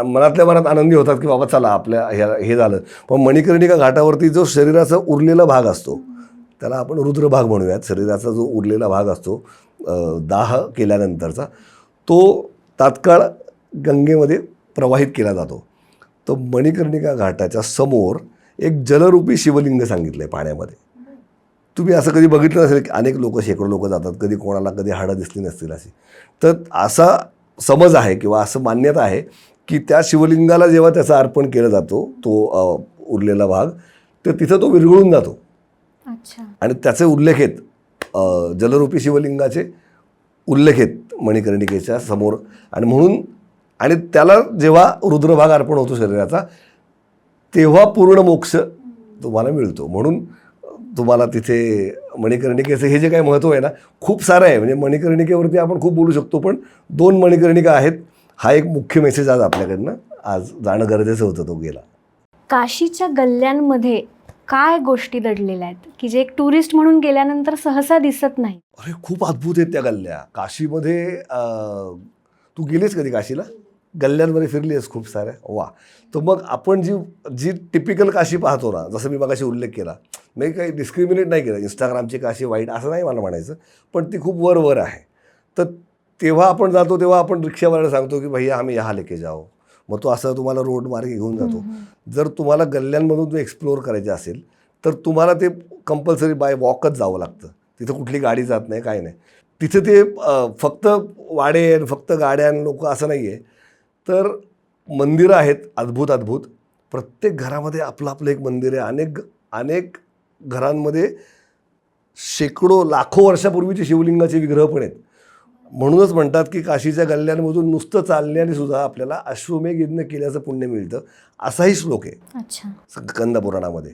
मनातल्या मनात आनंदी होतात की बाबा चला आपल्या हे झालं. पण मणिकर्णिका घाटावरती जो शरीराचा उरलेला भाग असतो, त्याला आपण रुद्रभाग म्हणूयात, शरीराचा जो उरलेला भाग असतो दाह केल्यानंतरचा, तो तात्काळ गंगेमध्ये प्रवाहित केला जातो. तो मणिकर्णिका घाटाच्या समोर एक जलरूपी शिवलिंग सांगितलं आहे पाण्यामध्ये. तुम्ही असं कधी बघितलं नसेल की अनेक लोक, शेकडो लोक जातात, कधी कोणाला कधी हाडं दिसली नसतील अशी. तर असा समज आहे किंवा असं मान्यता आहे की त्या शिवलिंगाला जेव्हा त्याचा अर्पण केलं जातो, तो उरलेला भाग, तर तिथं तो विरघळून जातो. अच्छा. आणि त्याचे उल्लेख आहेत, जलरूपी शिवलिंगाचे उल्लेख आहेत मणिकर्णिकेच्या समोर. आणि म्हणून आणि त्याला जेव्हा रुद्रभाग अर्पण होतो शरीराचा, तेव्हा पूर्ण मोक्ष तुम्हाला मिळतो. म्हणून तुम्हाला तिथे मणिकर्णिकेचं हे जे काही महत्त्व आहे ना, खूप सारं आहे. म्हणजे मणिकर्णिकेवरती आपण खूप बोलू शकतो, पण 2 मणिकर्णिका आहेत. हा एक मुख्य मेसेज आज आपल्याकडनं आज जाणं गरजेचं होतं, तो गेला. काशीच्या गल्ल्यांमध्ये काय गोष्टी दडलेल्या आहेत की जे एक टुरिस्ट म्हणून गेल्यानंतर सहसा दिसत नाही? अरे खूप अद्भुत आहेत त्या गल्ल्या काशीमध्ये. तू गेलीस कधी काशीला? गल्ल्यांमध्ये फिरली आहेस खूप साऱ्या? वा. तर मग आपण जी टिपिकल काशी पाहतो ना, जसं मी मगाशी उल्लेख केला, मी काही डिस्क्रिमिनेट नाही केलं, इंस्टाग्रामची काशी वाईट असं नाही मला म्हणायचं, पण ती खूप वर आहे. तर तेव्हा आपण जातो तेव्हा आपण रिक्षावाल्याला सांगतो की भैया आम्ही यहाँ लेके जाओ, मग तो असं तुम्हाला रोड मार्गे घेऊन जातो. जर तुम्हाला गल्ल्यांमधून एक्सप्लोअर करायचे असेल तर तुम्हाला ते कंपल्सरी बाय वॉकच जावं लागतं. तिथं कुठली गाडी जात नाही, काही नाही. तिथे ते फक्त वाडे, फक्त गाड्या, लोक असं नाही आहे. तर मंदिरं आहेत अद्भुत. प्रत्येक घरामध्ये आपलं आपलं एक मंदिर आहे. अनेक घरांमध्ये शेकडो लाखो वर्षापूर्वीचे शिवलिंगाचे विग्रह पण आहेत. म्हणूनच म्हणतात की काशीच्या गल्ल्यांमधून नुसतं चालण्याने सुद्धा आपल्याला अश्वमेध यज्ञ केल्याचं पुण्य मिळतं, असाही श्लोक आहे. अच्छा. स्कंद पुराणामध्ये.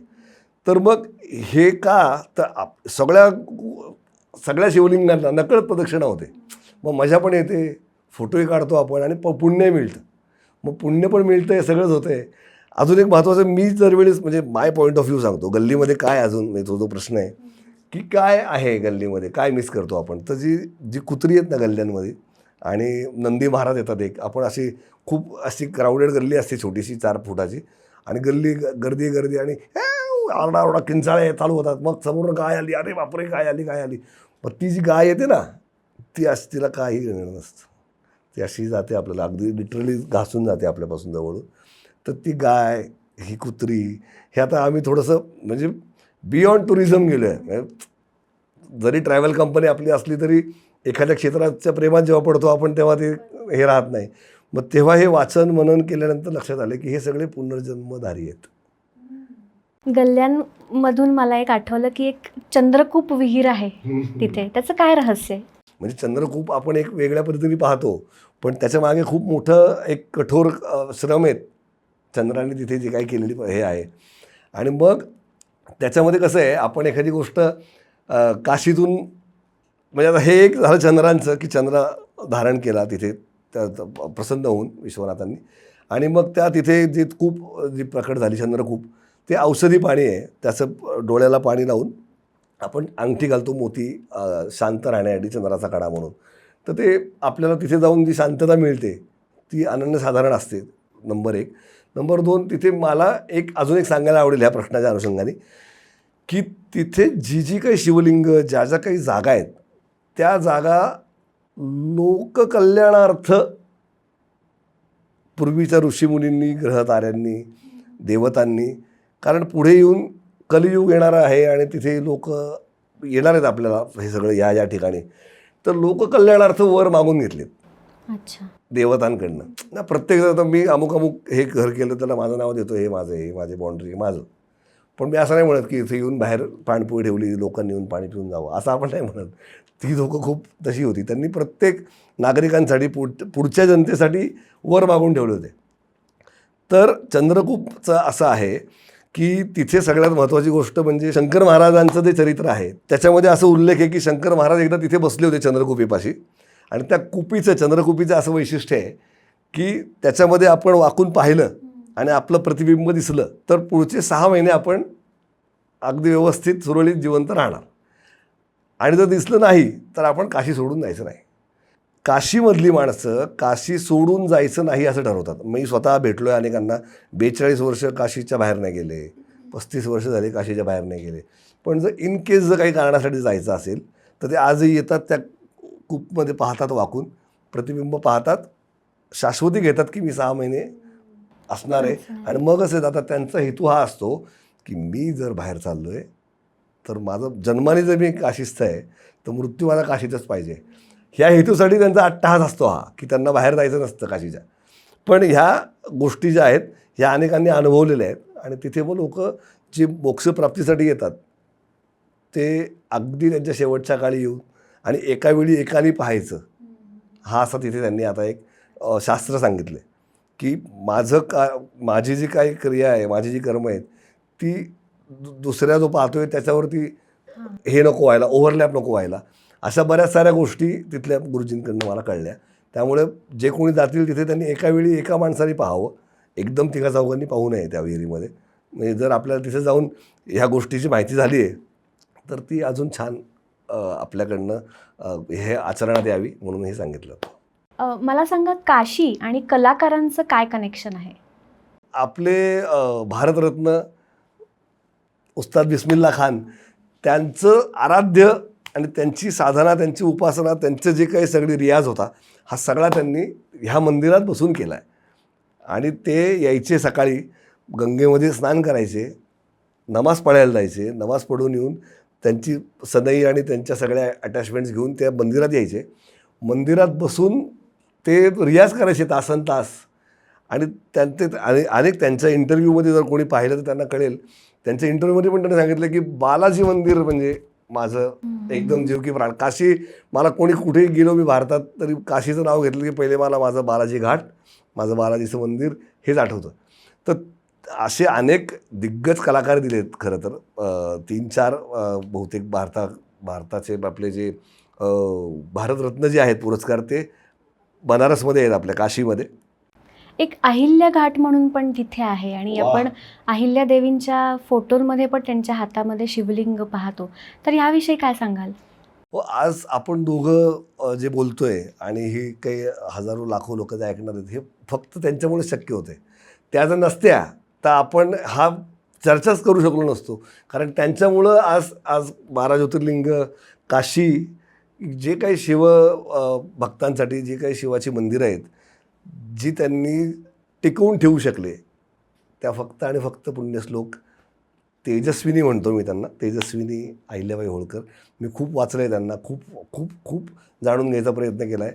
तर मग हे का, तर सगळ्या शिवलिंगांना नकळत प्रदक्षिणा होते. मग मजा पण येते, फोटोही काढतो आपण आणि पुण्यही मिळतं. मग पुण्य पण मिळतं, हे सगळंच होतं आहे. अजून एक महत्त्वाचं, मी दरवेळेस म्हणजे माय पॉईंट ऑफ व्ह्यू सांगतो, गल्लीमध्ये काय अजून म्हणजे तो जो प्रश्न आहे की काय आहे गल्लीमध्ये, काय मिस करतो आपण. तर जी कुत्री आहेत ना गल्ल्यांमध्ये, आणि नंदी महाराज येतात एक, आपण खूप अशी क्राऊडेड गल्ली असते छोटीशी 4 फुटाची, आणि गर्दी आणि आरडा किंचाळे चालू होतात. मग समोर गाय आली, अरे बापरे गाय आली. मग ती जी गाय येते ना, ती अशी तिला काही घेणं नसतं, ती अशी जाते आपल्याला, अगदी लिटरली घासून जाते आपल्यापासून जवळून. तर ती गाय, ही कुत्री, हे आता आम्ही थोडंसं म्हणजे बियॉन्ड टुरिझम गेलो आहे. जरी ट्रॅव्हल कंपनी आपली असली तरी एखाद्या क्षेत्राच्या प्रेमात जेव्हा पडतो आपण तेव्हा ते हे राहत नाही. मग तेव्हा हे वाचन मनन केल्यानंतर लक्षात आलं की हे सगळे पुनर्जन्मधारी आहेत. गल्ल्यांमधून मला एक आठवलं की एक चंद्रकूप विहीर आहे तिथे, त्याचं काय रहस्य आहे? म्हणजे चंद्रकूप आपण एक वेगळ्या पद्धतीने पाहतो, पण त्याच्या मागे खूप मोठं एक कठोर श्रम आहेत चंद्राने तिथे जे काही केलेली हे आहे. आणि मग त्याच्यामध्ये कसं आहे, आपण एखादी गोष्ट काशीतून, म्हणजे आता हे एक झालं चंद्रांचं की चंद्र धारण केला तिथे प्रसन्न होऊन विश्वनाथांनी, आणि मग त्या तिथे जी प्रकट झाली चंद्रकूप, ते औषधी पाणी आहे. त्याचं डोळ्याला पाणी लावून आपण अंगठी घालतो मोती, शांत राहण्यासाठी चंद्राचा कडा म्हणून. तर ते आपल्याला तिथे जाऊन जी शांतता मिळते ती अनन्यसाधारण असते, नंबर 1. नंबर 2, तिथे मला अजून एक सांगायला आवडेल ह्या प्रश्नाच्या अनुषंगाने, की तिथे जी काही शिवलिंग, ज्या काही जागा आहेत, त्या जागा लोककल्याणार्थ पूर्वीच्या ऋषीमुनींनी, ग्रहताऱ्यांनी, देवतांनी, कारण पुढे येऊन कलियुग येणार आहे आणि तिथे लोक येणार आहेत आपल्याला हे सगळं या ठिकाणी, तर लोककल्याणार्थ वर मागून घेतलेत. अच्छा. देवतांकडनं ना. प्रत्येक जण मी अमुक हे घर केलं त्याला माझं नाव देतो, हे माझं, हे माझी बाउंड्री माझं. पण मी असं नाही म्हणत की इथे येऊन बाहेर पाणपोई ठेवली, लोकांनी येऊन पाणी पिऊन जावं, असं आपण नाही म्हणत. ती लोकं खूप तशी होती, त्यांनी प्रत्येक नागरिकांसाठी पुढच्या जनतेसाठी वर मागून ठेवले होते. तर चंद्रकूपचं असं आहे की तिथे सगळ्यात महत्त्वाची गोष्ट म्हणजे शंकर महाराजांचं जे चरित्र आहे त्याच्यामध्ये असं उल्लेख आहे की शंकर महाराज एकदा तिथे बसले होते चंद्रकुपीपाशी, आणि त्या चंद्रकुपीचं असं वैशिष्ट्य आहे की त्याच्यामध्ये आपण वाकून पाहिलं आणि आपलं प्रतिबिंब दिसलं तर पुढचे 6 महिने आपण अगदी व्यवस्थित सुरळीत जिवंत राहणार. आणि जर दिसलं नाही तर आपण काशी सोडून जायचं नाही. काशीमधली माणसं काशी सोडून जायचं नाही असं ठरवतात. मी स्वतः भेटलो आहे अनेकांना. 42 वर्ष काशीच्या बाहेर नाही गेले, 35 वर्ष झाले काशीच्या बाहेर नाही गेले. पण जर इन केस जर काही कारणासाठी जायचं असेल तर ते आजही येतात, त्या कूपमध्ये पाहतात वाकून, प्रतिबिंब पाहतात, शाश्वती घेतात की मी 6 महिने असणार आहे. आणि मगच जातात. त्यांचा हेतू हा असतो की मी जर बाहेर चाललो आहे तर माझं जन्माने जर मी काशीस्थ आहे तर मृत्यू मला काशीतच पाहिजे. ह्या हेतूसाठी त्यांचा अट्टहास असतो हा, की त्यांना बाहेर जायचं नसतं काशीच्या. पण ह्या गोष्टी ज्या आहेत ह्या अनेकांनी अनुभवलेल्या आहेत. आणि तिथे मग लोक जे मोक्षप्राप्तीसाठी येतात ते अगदी त्यांच्या शेवटच्या काळी येऊन आणि एका वेळी एकाने पाहायचं, हा असा तिथे त्यांनी आता एक शास्त्र सांगितलं की माझी जी काही क्रिया आहे, माझी जी कर्म आहेत ती दुसऱ्या जो पाहतोय त्याच्यावरती हे नको व्हायला, ओव्हरलॅप नको व्हायला. अशा बऱ्याच साऱ्या गोष्टी तिथल्या गुरुजींकडनं मला कळल्या. त्यामुळे जे कोणी जातील तिथे त्यांनी एका वेळी एका माणसाने पाहावं, एकदम तिघा चौघांनी पाहू नये त्या विहिरीमध्ये. म्हणजे जर आपल्याला तिथे जाऊन ह्या गोष्टीची माहिती झाली आहे तर ती अजून छान आपल्याकडनं हे आचरणात यावी म्हणून हे सांगितलं. मला सांगा, काशी आणि कलाकारांचं काय कनेक्शन आहे? आपले भारतरत्न उस्ताद बिस्मिल्ला खान, त्यांचं आराध्य आणि त्यांची साधना, त्यांची उपासना, त्यांचं जे काही सगळी रियाज होता हा सगळा त्यांनी ह्या मंदिरात बसून केला आहे. आणि ते यायचे सकाळी, गंगेमध्ये स्नान करायचे, नमाज पढायला जायचे, नमाज पढून येऊन त्यांची सनई आणि त्यांच्या सगळ्या अटॅचमेंट्स घेऊन त्या मंदिरात यायचे. मंदिरात बसून ते रियाज करायचे तासनतास. आणि अनेक त्यांच्या इंटरव्ह्यूमध्ये जर कोणी पाहिलं तर त्यांना कळेल, त्यांच्या इंटरव्ह्यूमध्ये पण त्यांनी सांगितलं की बालाजी मंदिर म्हणजे माझं एकदम जीव की प्राण. काशी, मला कोणी कुठेही गेलो मी भारतात तरी काशीचं नाव घेतलं की पहिले मला माझं बालाजी घाट, माझं बालाजीचं मंदिर हेच आठवतं. तर असे अनेक दिग्गज कलाकार दिलेत खरं तर. 3-4 बहुतेक भारताचे आपले जे भारतरत्न जे आहेत पुरस्कार ते बनारसमध्ये आहेत, आपल्या काशीमध्ये. एक अहिल्या घाट म्हणून पण तिथे आहे आणि आपण अहिल्या देवींच्या फोटोमध्ये पण त्यांच्या हातामध्ये शिवलिंग पाहतो. तर याविषयी काय सांगाल? हो, आज आपण दोघं जे बोलतोय आणि हे काही हजारो लाखो लोक जे ऐकणार आहेत हे फक्त त्यांच्यामुळे शक्य होते. त्या जर नसत्या तर आपण हा चर्चाच करू शकलो नसतो. कारण त्यांच्यामुळं आज आज 12 ज्योतिर्लिंग, काशी, जे काही भक्तांसाठी जी काही शिवाची मंदिरं आहेत जी त्यांनी टिकवून ठेवू शकले, त्या फक्त आणि फक्त पुण्यश्लोक तेजस्विनी म्हणतो मी त्यांना, तेजस्विनी अहिल्याबाई होळकर. मी खूप वाचलं आहे त्यांना, खूप खूप खूप जाणून घ्यायचा प्रयत्न केला आहे.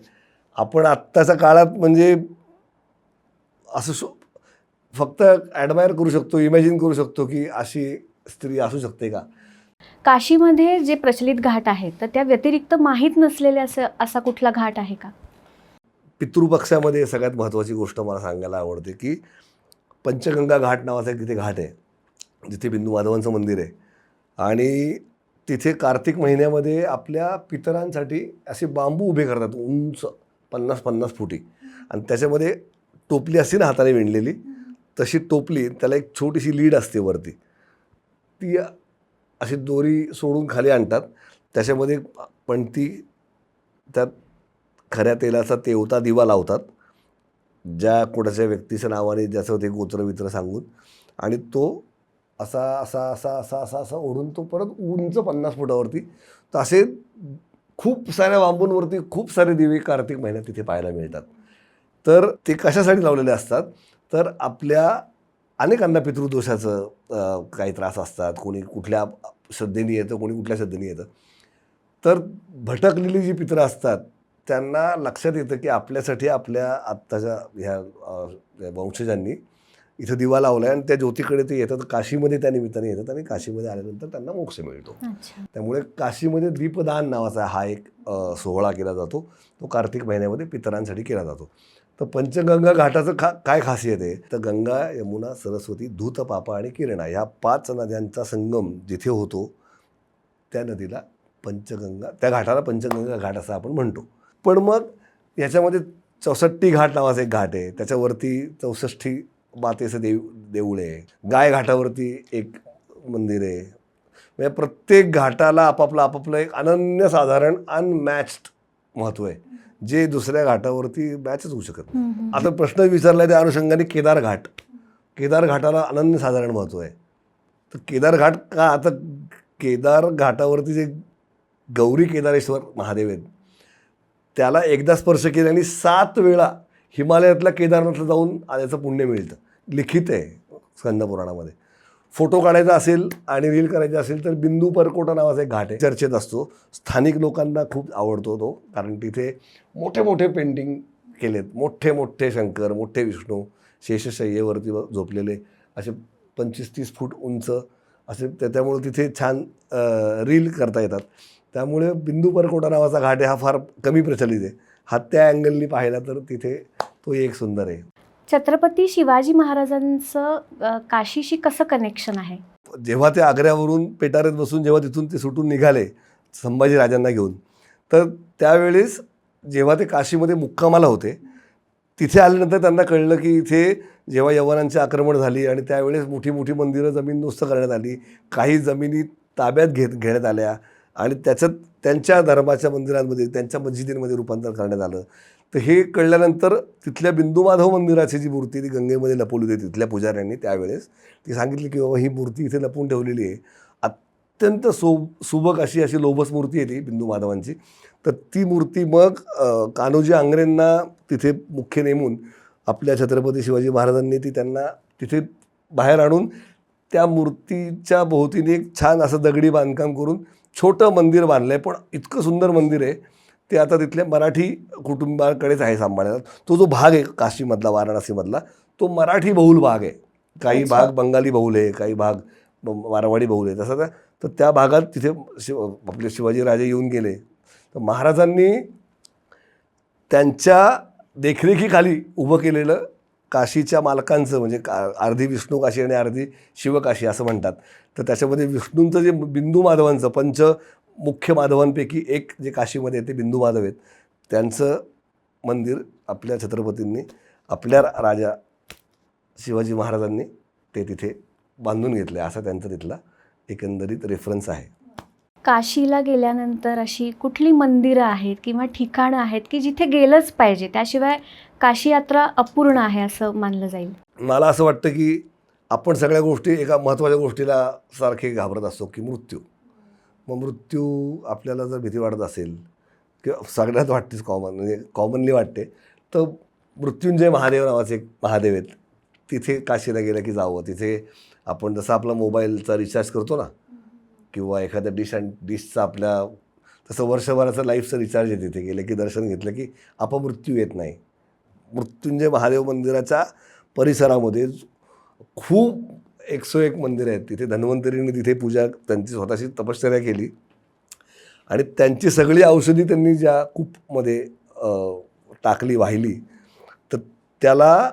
आपण आत्ताच्या काळात म्हणजे असं फक्त ॲडमायर करू शकतो, इमॅजिन करू शकतो की अशी स्त्री असू शकते का. काशीमध्ये जे प्रचलित घाट आहेत तर त्या व्यतिरिक्त माहीत नसलेले असा कुठला घाट आहे का? पितृपक्षामध्ये सगळ्यात महत्त्वाची गोष्ट मला सांगायला आवडते की पंचगंगा घाट नावाचा एक तिथे घाट आहे, जिथे बिंदू माधवांचं मंदिर आहे. आणि तिथे कार्तिक महिन्यामध्ये आपल्या पितरांसाठी असे बांबू उभे करतात, उंच 50-50 फुटी. आणि त्याच्यामध्ये टोपली असते ना हाताने विणलेली, तशी टोपली, त्याला एक छोटीशी लीड असते वरती, ती अशी दोरी सोडून खाली आणतात. त्याच्यामध्ये पणती, त्यात खऱ्या तेलाचा तेवता दिवा लावतात, ज्या कोणाच्या व्यक्तीच्या नावाने ज्याचं ते गोत्र सांगून. आणि तो असा असा असा असा असा असा ओढून तो परत उंच 50 फुटावरती. तर असे खूप साऱ्या बांबूंवरती खूप सारे दिवे कार्तिक महिन्यात तिथे पाहायला मिळतात. तर ते कशासाठी लावलेले असतात तर आपल्या अनेकांना पितृदोषाचं काही त्रास असतात, कोणी कुठल्या श्रद्धेने येतं, कोणी कुठल्या श्रद्धेने येतं. तर भटकलेली जी पितरं असतात त्यांना लक्षात येतं की आपल्यासाठी आपल्या आत्ताच्या ह्या वंशजांनी इथं दिवा लावला आहे आणि त्या ज्योतीकडे ते येतात. काशीमध्ये त्या निमित्ताने येतात आणि काशीमध्ये आल्यानंतर त्यांना मोक्ष मिळतो. त्यामुळे काशीमध्ये दीपदान नावाचा हा एक सोहळा केला जातो, तो कार्तिक महिन्यामध्ये पितरांसाठी केला जातो. तर पंचगंगा घाटाचं काय खासियत आहे तर गंगा, यमुना, सरस्वती, धूत, पापा आणि किरणा ह्या 5 नद्यांचा संगम जिथे होतो त्या नदीला त्या घाटाला पंचगंगा घाट असं आपण म्हणतो. पण मग याच्यामध्ये 64 घाट नावाचा एक घाट आहे, त्याच्यावरती 64 मातेचं देऊळ आहे. गाय घाटावरती एक मंदिर आहे. म्हणजे प्रत्येक घाटाला आपापलं एक अनन्यसाधारण अनमॅच्ड महत्त्व आहे, जे दुसऱ्या घाटावरती मॅचच होऊ शकत नाही. आता प्रश्न विचारला त्या अनुषंगाने केदार घाटाला अनन्यसाधारण महत्त्व आहे. तर केदार घाट का? आता केदार घाटावरती जे गौरी केदारेश्वर महादेव आहेत, त्याला एकदा स्पर्श केल्याने 7 वेळा हिमालयातल्या केदारनाथला जाऊन आल्याचं पुण्य मिळतं. लिखित आहे स्कंदपुराणामध्ये. फोटो काढायचा असेल आणि रील करायची असेल तर बिंदू परकोटा नावाचा एक घाट आहे, चर्चेत असतो. स्थानिक लोकांना खूप आवडतो तो, कारण तिथे मोठे मोठे पेंटिंग केलेत. मोठे मोठे शंकर, मोठे विष्णू शेषशय्येवरती झोपलेले, असे 25-30 फूट उंच असे. त्यामुळे तिथे छान रील करता येतात. त्यामुळे बिंदू परकोटा नावाचा घाट आहे, हा फार कमी प्रचलित आहे. हा त्या अँगलनी पाहिला तर तिथे तो एक सुंदर आहे. छत्रपती शिवाजी महाराजांचं काशीशी कसं कनेक्शन आहे? जेव्हा ते आग्र्यावरून पेटाऱ्यात बसून जेव्हा तिथून ते सुटून निघाले संभाजीराजांना घेऊन, तर त्यावेळेस जेव्हा ते काशीमध्ये मुक्कामाला होते, तिथे आल्यानंतर त्यांना कळलं की इथे जेव्हा यवनांची आक्रमण झाली आणि त्यावेळेस मोठी मोठी मंदिरं जमीनदोस्त करण्यात आली, काही जमिनी ताब्यात घेण्यात आल्या आणि त्याच्यात त्यांच्या धर्माच्या मंदिरांमध्ये, त्यांच्या मस्जिदींमध्ये रूपांतर करण्यात आलं. तर हे कळल्यानंतर तिथल्या बिंदू माधव मंदिराची जी मूर्ती ती गंगेमध्ये लपवली होती तिथल्या पुजाऱ्यांनी, त्यावेळेस ती सांगितली की बाबा ही मूर्ती इथे लपवून ठेवलेली आहे. अत्यंत सुबक अशी लोभस मूर्ती आहे ती बिंदू माधवांची. तर ती मूर्ती मग कान्होजी आंग्रेंना तिथे मुख्य नेमून आपल्या छत्रपती शिवाजी महाराजांनी ती त्यांना तिथे बाहेर आणून त्या मूर्तीच्या भोवतीने एक छान असं दगडी बांधकाम करून छोटं मंदिर बांधलं आहे. पण इतकं सुंदर मंदिर आहे ते आता तिथल्या मराठी कुटुंबाकडेच आहे सांभाळायला. तो जो भाग आहे काशीमधला, वाराणसीमधला, तो मराठी बहुल भाग आहे. काही भाग बंगाली बहुल आहे, काही भाग मारवाडी बहुल आहे. तसं तर त्या भागात तिथे आपले शिवाजीराजे येऊन गेले. तर महाराजांनी त्यांच्या देखरेखीखाली उभं केलेलं काशीच्या मालकांचं, म्हणजे अर्धी विष्णू काशी आणि अर्धी शिवकाशी असं म्हणतात. तर त्याच्यामध्ये विष्णूंचं जे बिंदू माधवांचं पंच मुख्य माधवांपैकी एक जे काशीमध्ये आहे ते बिंदू माधव आहेत. त्यांचं मंदिर आपल्या छत्रपतींनी, आपल्या राजा शिवाजी महाराजांनी ते तिथे बांधून घेतलं आहे, असा त्यांचा तिथला एकंदरीत रेफरन्स आहे. काशीला गेल्यानंतर अशी कुठली मंदिरं आहेत किंवा ठिकाणं आहेत की जिथे गेलंच पाहिजे, त्याशिवाय काशी यात्रा अपूर्ण आहे असं मानलं जाईल? मला असं वाटतं की आपण सगळ्या गोष्टी एका महत्त्वाच्या गोष्टीला सारखे घाबरत असतो की मृत्यू. मग मृत्यू आपल्याला जर भीती वाटत असेल किंवा सगळ्यात वाटतेच, म्हणजे कॉमनली वाटते, तर मृत्युंजय महादेव नावाचे एक महादेव आहेत, तिथे काशीला गेलं की जावं. तिथे आपण जसं आपला मोबाईलचा रिचार्ज करतो ना, किंवा एखाद्या डिशचा आपल्या, तसं वर्षभराचं लाईफचं रिचार्ज आहे. तिथे गेलं की दर्शन घेतलं की अपमृत्यू येत नाही. मृत्युंजय महादेव मंदिराच्या परिसरामध्ये खूप 101 मंदिरं आहेत. तिथे धन्वंतरींनी तिथे पूजा, त्यांची स्वतःची तपश्चर्या केली आणि त्यांची सगळी औषधी त्यांनी ज्या कूपमध्ये टाकली, वाहिली, तर त्याला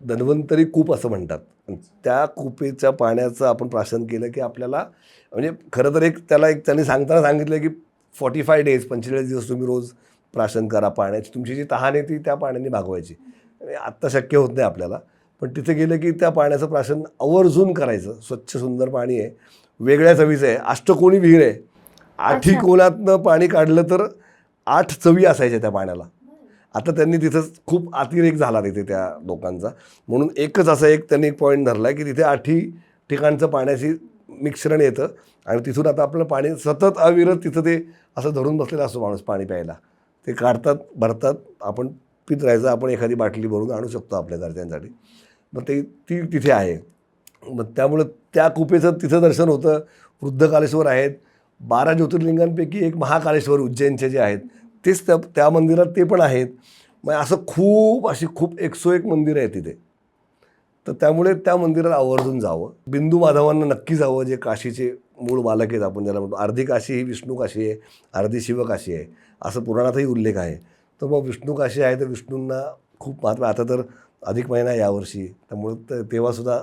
धन्वंतरी कूप असं म्हणतात. त्या कूपेच्या पाण्याचं आपण प्राशन केलं की आपल्याला, म्हणजे खरं तर त्याला त्यांनी सांगताना सांगितलं की 45 डेज 45 दिवस तुम्ही रोज प्राशन करा पाण्याची. तुमची जी तहान आहे ती त्या पाण्याने भागवायची. आत्ता शक्य होत नाही आपल्याला, पण तिथे गेलं की त्या पाण्याचं प्राशन आवर्जून करायचं. स्वच्छ सुंदर पाणी आहे, वेगळ्या चवीचं आहे. अष्टकोनी विहीर आहे. 8 कोणातनं पाणी काढलं तर 8 चवी असायच्या त्या पाण्याला. आता त्यांनी तिथं खूप अतिरेक झाला तिथे त्या लोकांचा, म्हणून एकच असं त्यांनी एक पॉईंट धरला की तिथे 8 ठिकाणचं पाण्याची मिश्रण येतं आणि तिथून आता आपलं पाणी सतत अविरत तिथं ते असं धरून बसलेला असतो माणूस पाणी प्यायला. ते काढतात, भरतात, आपण पित राहायचं. आपण एखादी बाटली भरून आणू शकतो आपल्या घरच्यांसाठी. मग ती तिथे आहे. मग त्यामुळं त्या कुपेचं तिथं दर्शन होतं. वृद्धकालेश्वर आहेत. 12 ज्योतिर्लिंगांपैकी एक महाकालेश्वर उज्जैनचे जे आहेत तेच त्या मंदिरात ते पण आहेत. मग असं खूप 101 मंदिरं आहेत तिथे. तर त्यामुळे त्या मंदिरात आवर्जून जावं. बिंदू माधवांना नक्की जावं, जे काशीचे मूळ मालक आहेत, आपण ज्याला म्हणतो. अर्धी काशी ही विष्णू काशी आहे, अर्धी शिवकाशी आहे, असं पुराणातही उल्लेख आहे. तर मग विष्णू काशी आहे तर विष्णूंना खूप महत्त्व. आता तर अधिक महिना यावर्षी, त्यामुळे तेव्हासुद्धा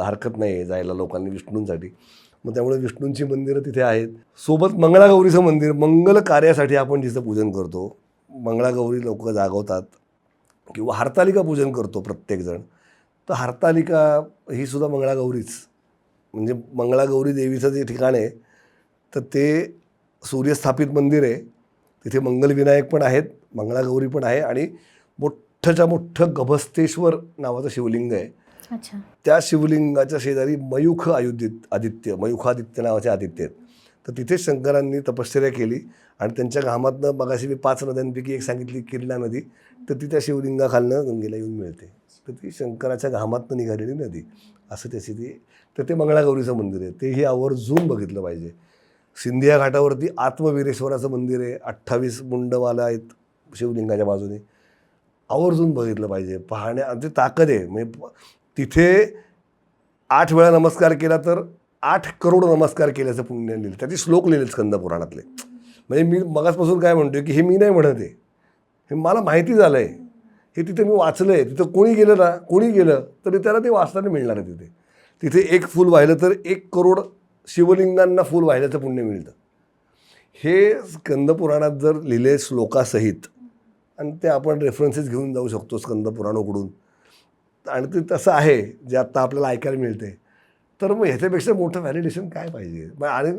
हरकत नाही आहे जायला लोकांनी विष्णूंसाठी. मग त्यामुळे विष्णूंची मंदिरं तिथे आहेत. सोबत मंगळागौरीचं मंदिर, मंगल कार्यासाठी आपण जिचं पूजन करतो, मंगळागौरी लोक जागवतात किंवा हरतालिका पूजन करतो प्रत्येकजण, तर हरतालिका ही सुद्धा मंगळागौरीच. म्हणजे मंगळागौरी देवीचं जे ठिकाण आहे तर ते सूर्यस्थापित मंदिर आहे. तिथे मंगलविनायक पण आहेत, मंगळागौरी पण आहे आणि मोठ्ठच्या मोठं गभस्तेश्वर नावाचं शिवलिंग आहे. अच्छा. त्या शिवलिंगाच्या शेजारी मयुखादित्य नावाचे आदित्य आहेत. तर तिथेच शंकरांनी तपश्चर्या केली आणि त्यांच्या घामातनं, मगाशी मी 5 नद्यांपैकी एक सांगितली किरणा नदी, तर ती त्या शिवलिंगाखालनं गंगेला येऊन मिळते. तर ती शंकराच्या घामातनं निघालेली नदी, असं त्याची ती. तर ते मंगळागौरीचं मंदिर आहे, तेही आवर्जून बघितलं पाहिजे. सिंधिया घाटावरती आत्मवीरेश्वराचं मंदिर आहे, 28 मुंडमाला आहेत शिवलिंगाच्या बाजूने, आवर्जून बघितलं पाहिजे. पाहण्याची ताकद आहे. म्हणजे तिथे 8 वेळा नमस्कार केला तर 8 करोड नमस्कार केल्याचं पुण्य लिहिलं. त्याचे श्लोक लिहिले स्कंद पुराणातले. म्हणजे मी मगाचपासून काय म्हणतोय की हे मी नाही म्हणत आहे, हे मला माहिती झालं आहे, हे तिथे मी वाचलं आहे. तिथं कोणी गेलं ना, कोणी गेलं तरी त्याला ते वाचताना मिळणार आहे. तिथे एक फूल वाहिलं तर 1 करोड शिवलिंगांना फूल वाहिल्याचं पुण्य मिळतं. हे स्कंद पुराणात जर लिहिले श्लोकासहित, आणि ते आपण रेफरन्सेस घेऊन जाऊ शकतो स्कंद पुराण उघडून, आणि ते तसं आहे जे आत्ता आपल्याला ऐकायला मिळते, तर मग ह्याच्यापेक्षा मोठं व्हॅलिडेशन काय पाहिजे. आणि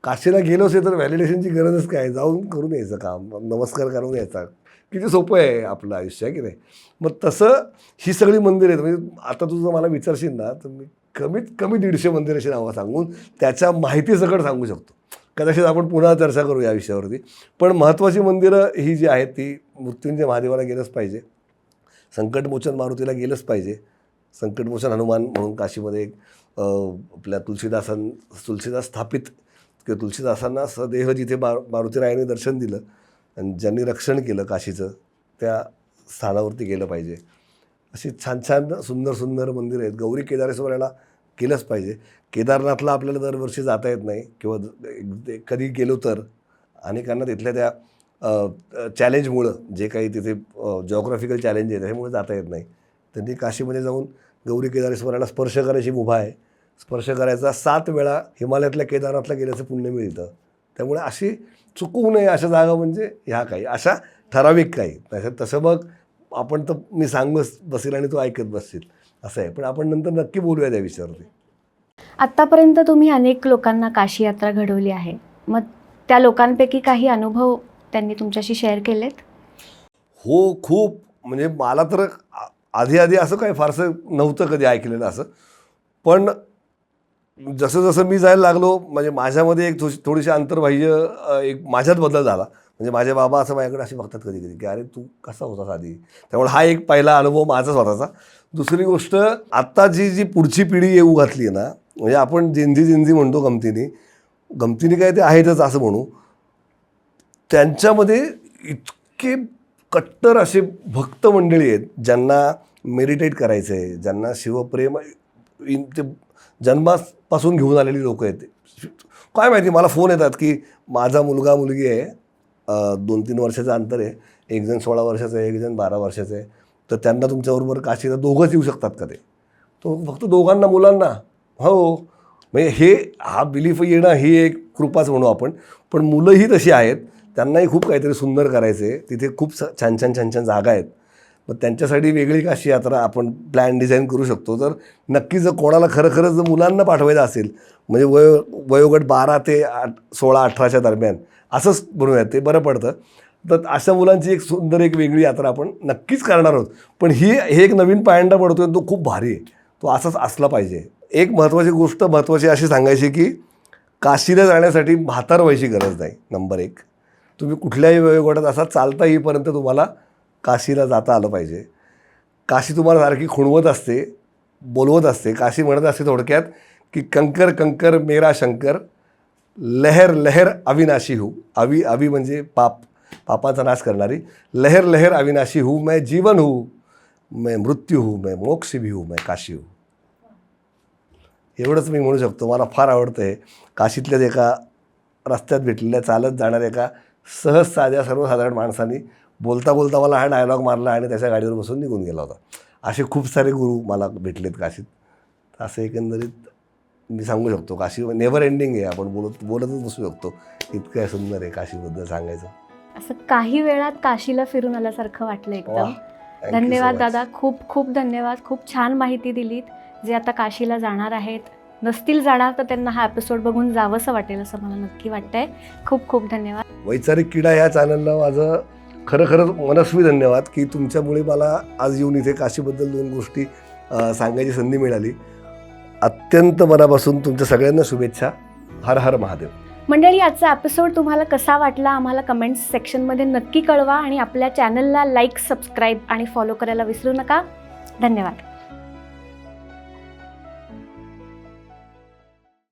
काशीला गेलोच आहे तर व्हॅलिडेशनची गरजच काय, जाऊन करून यायचं काम, नमस्कार करून यायचा. किती सोपं आहे आपलं आयुष्य, आहे की नाही. मग तसं ही सगळी मंदिर आहेत. म्हणजे आता तुझं मला विचारशील ना, तर मी कमीत कमी 150 मंदिराची नावं सांगून त्याच्या माहिती सगळं सांगू शकतो. कदाचित आपण पुन्हा चर्चा करू या विषयावरती. पण महत्त्वाची मंदिरं ही जी आहेत ती मृत्युंजय महादेवाला गेलंच पाहिजे, संकटमोचन मारुतीला गेलंच पाहिजे, संकटमोचन हनुमान म्हणून काशीमध्ये एक आपल्या तुलसीदास स्थापित किंवा तुलसीदासांना सदेह जिथे मारुतीरायांनी दर्शन दिलं आणि ज्यांनी रक्षण केलं काशीचं, त्या स्थानावरती गेलं पाहिजे. अशी छान छान सुंदर सुंदर मंदिरं आहेत. गौरी केदारेश्वराला केलंच पाहिजे. केदारनाथला आपल्याला दरवर्षी जाता येत नाही किंवा कधी गेलो तर अनेकांना तिथल्या त्या चॅलेंजमुळं, जे काही तिथे जॉग्राफिकल चॅलेंज आहे त्याच्यामुळे जाता येत नाही. त्यांनी काशीमध्ये जाऊन गौरी केदारेश्वराला स्पर्श करायची मुभा आहे. स्पर्श करायचा 7 वेळा हिमालयातल्या केदारनाथला गेल्याचं पुण्य मिळतं. त्यामुळे अशी चुकवू नये अशा जागा म्हणजे ह्या काही, अशा ठराविक काही. तसं मग आपण तर मी सांगत बसेल आणि तू ऐकत बसशील असं आहे. पण आपण नंतर नक्की बोलूया त्या विषयावरती. आत्तापर्यंत तुम्ही अनेक लोकांना काशी यात्रा घडवली आहे. मग त्या लोकांपैकी काही अनुभव त्यांनी तुमच्याशी शेअर केलेत? हो, खूप. म्हणजे मला तर आधी असं काही फारसं नव्हतं कधी ऐकलेलं असं. पण जसं जसं मी जायला लागलो, म्हणजे माझ्यामध्ये एक थोडीशी अंतर्बाह्य एक माझ्यात बदल झाला. म्हणजे माझे बाबा असं माझ्याकडे असे बघतात कधी कधी की अरे तू कसा होतास आधी. त्यामुळे हा एक पहिला अनुभव माझा स्वतःचा. दुसरी गोष्ट, आत्ता जी पुढची पिढी येऊ घातली आहे ना, म्हणजे आपण जेनझी म्हणतो गमतीने काय ते आहेतच असं म्हणू, त्यांच्यामध्ये इतके कट्टर असे भक्त मंडळी आहेत ज्यांना मेडिटेट करायचं आहे, ज्यांना शिवप्रेम ते जन्मापासून घेऊन आलेली लोक आहेत. काय माहिती, मला फोन येतात की माझा मुलगा मुलगी आहे, 2-3 वर्षाचं अंतर आहे, एक जण 16 वर्षाचं आहे, एक जण 12 वर्षाचं आहे, तर त्यांना तुमच्याबरोबर काशीला दोघंच येऊ शकतात का. ते तो फक्त दोघांना मुलांना. हो, म्हणजे हा बिलीफ येणं ही एक कृपाच म्हणू आपण. पण मुलंही तशी आहेत, त्यांनाही खूप काहीतरी सुंदर करायचं आहे. तिथे खूप छान जागा आहेत. मग त्यांच्यासाठी वेगळी काशी यात्रा आपण प्लॅन डिझाईन करू शकतो. तर नक्की जर कोणाला खरंच जर मुलांना पाठवायचं असेल, म्हणजे वयोगट 12 ते 16-18च्या दरम्यान असंच बनवूयात, ते बरं पडतं. तर अशा मुलांची एक सुंदर एक वेगळी यात्रा आपण नक्कीच करणार आहोत. पण हे एक नवीन पायंडा पडतोय, तो खूप भारी आहे, तो असाच असला पाहिजे. एक महत्त्वाची अशी सांगायची की काशीला जाण्यासाठी म्हातार व्हायची गरज नाही. नंबर 1, तुम्ही कुठल्याही वयोगटात असा चालता येईपर्यंत तुम्हाला काशीला जाता आलं पाहिजे. काशी तुम्हाला सारखी खुणवत असते, बोलवत असते. काशी म्हणत असते थोडक्यात की कंकर कंकर मेरा शंकर, लहर लहर अविनाशी हूँ. अवी म्हणजे पापाचा नाश करणारी. लहर लहर अविनाशी हूँ, मैं जीवन हूँ, मैं मृत्यू हूँ, मैं मोक्ष भी हूँ, मैं काशी हूँ. एवढंच मी म्हणू शकतो. मला फार आवडतं हे. काशीतल्याच एका रस्त्यात भेटलेल्या, चालत जाणाऱ्या एका सहज साध्या सर्वसाधारण माणसाने बोलता मला हा डायलॉग मारला आणि त्याच्या गाडीवर बसून निघून गेला होता. असे खूप सारे गुरु मला भेटलेत काशीत. असं एकंदरीत मी सांगू शकतो. काशी नेव्हर एंडिंग आहे. आपण बोलतच बसू शकतो. इतकं सुंदर आहे काशीबद्दल सांगायचं. असं काही वेळात काशीला फिरून आल्यासारखं वाटलं एकदम. वाह! Thank you so धन्यवाद much. दादा, खूप खूप धन्यवाद. खूप छान माहिती दिलीत. जे आता काशीला जाणार आहेत, नसतील जाणार तर त्यांना हा एपिसोड बघून जावंसं वाटेल असं मला नक्की वाटतंय. खूप खूप धन्यवाद. वैचारिक किडा ह्या चॅनलला माझं खरंच मनस्वी धन्यवाद की तुमच्यामुळे मला आज येऊन इथे काशीबद्दल 2 गोष्टी सांगायची संधी मिळाली. अत्यंत मनापासून तुमच्या सगळ्यांना शुभेच्छा. हर हर महादेव. मंडळी, आजचा एपिसोड तुम्हाला कसा वाटला आम्हाला कमेंट्स सेक्शनमध्ये नक्की कळवा आणि आपल्या चॅनलला लाईक, सबस्क्राईब आणि फॉलो करायला विसरू नका. धन्यवाद.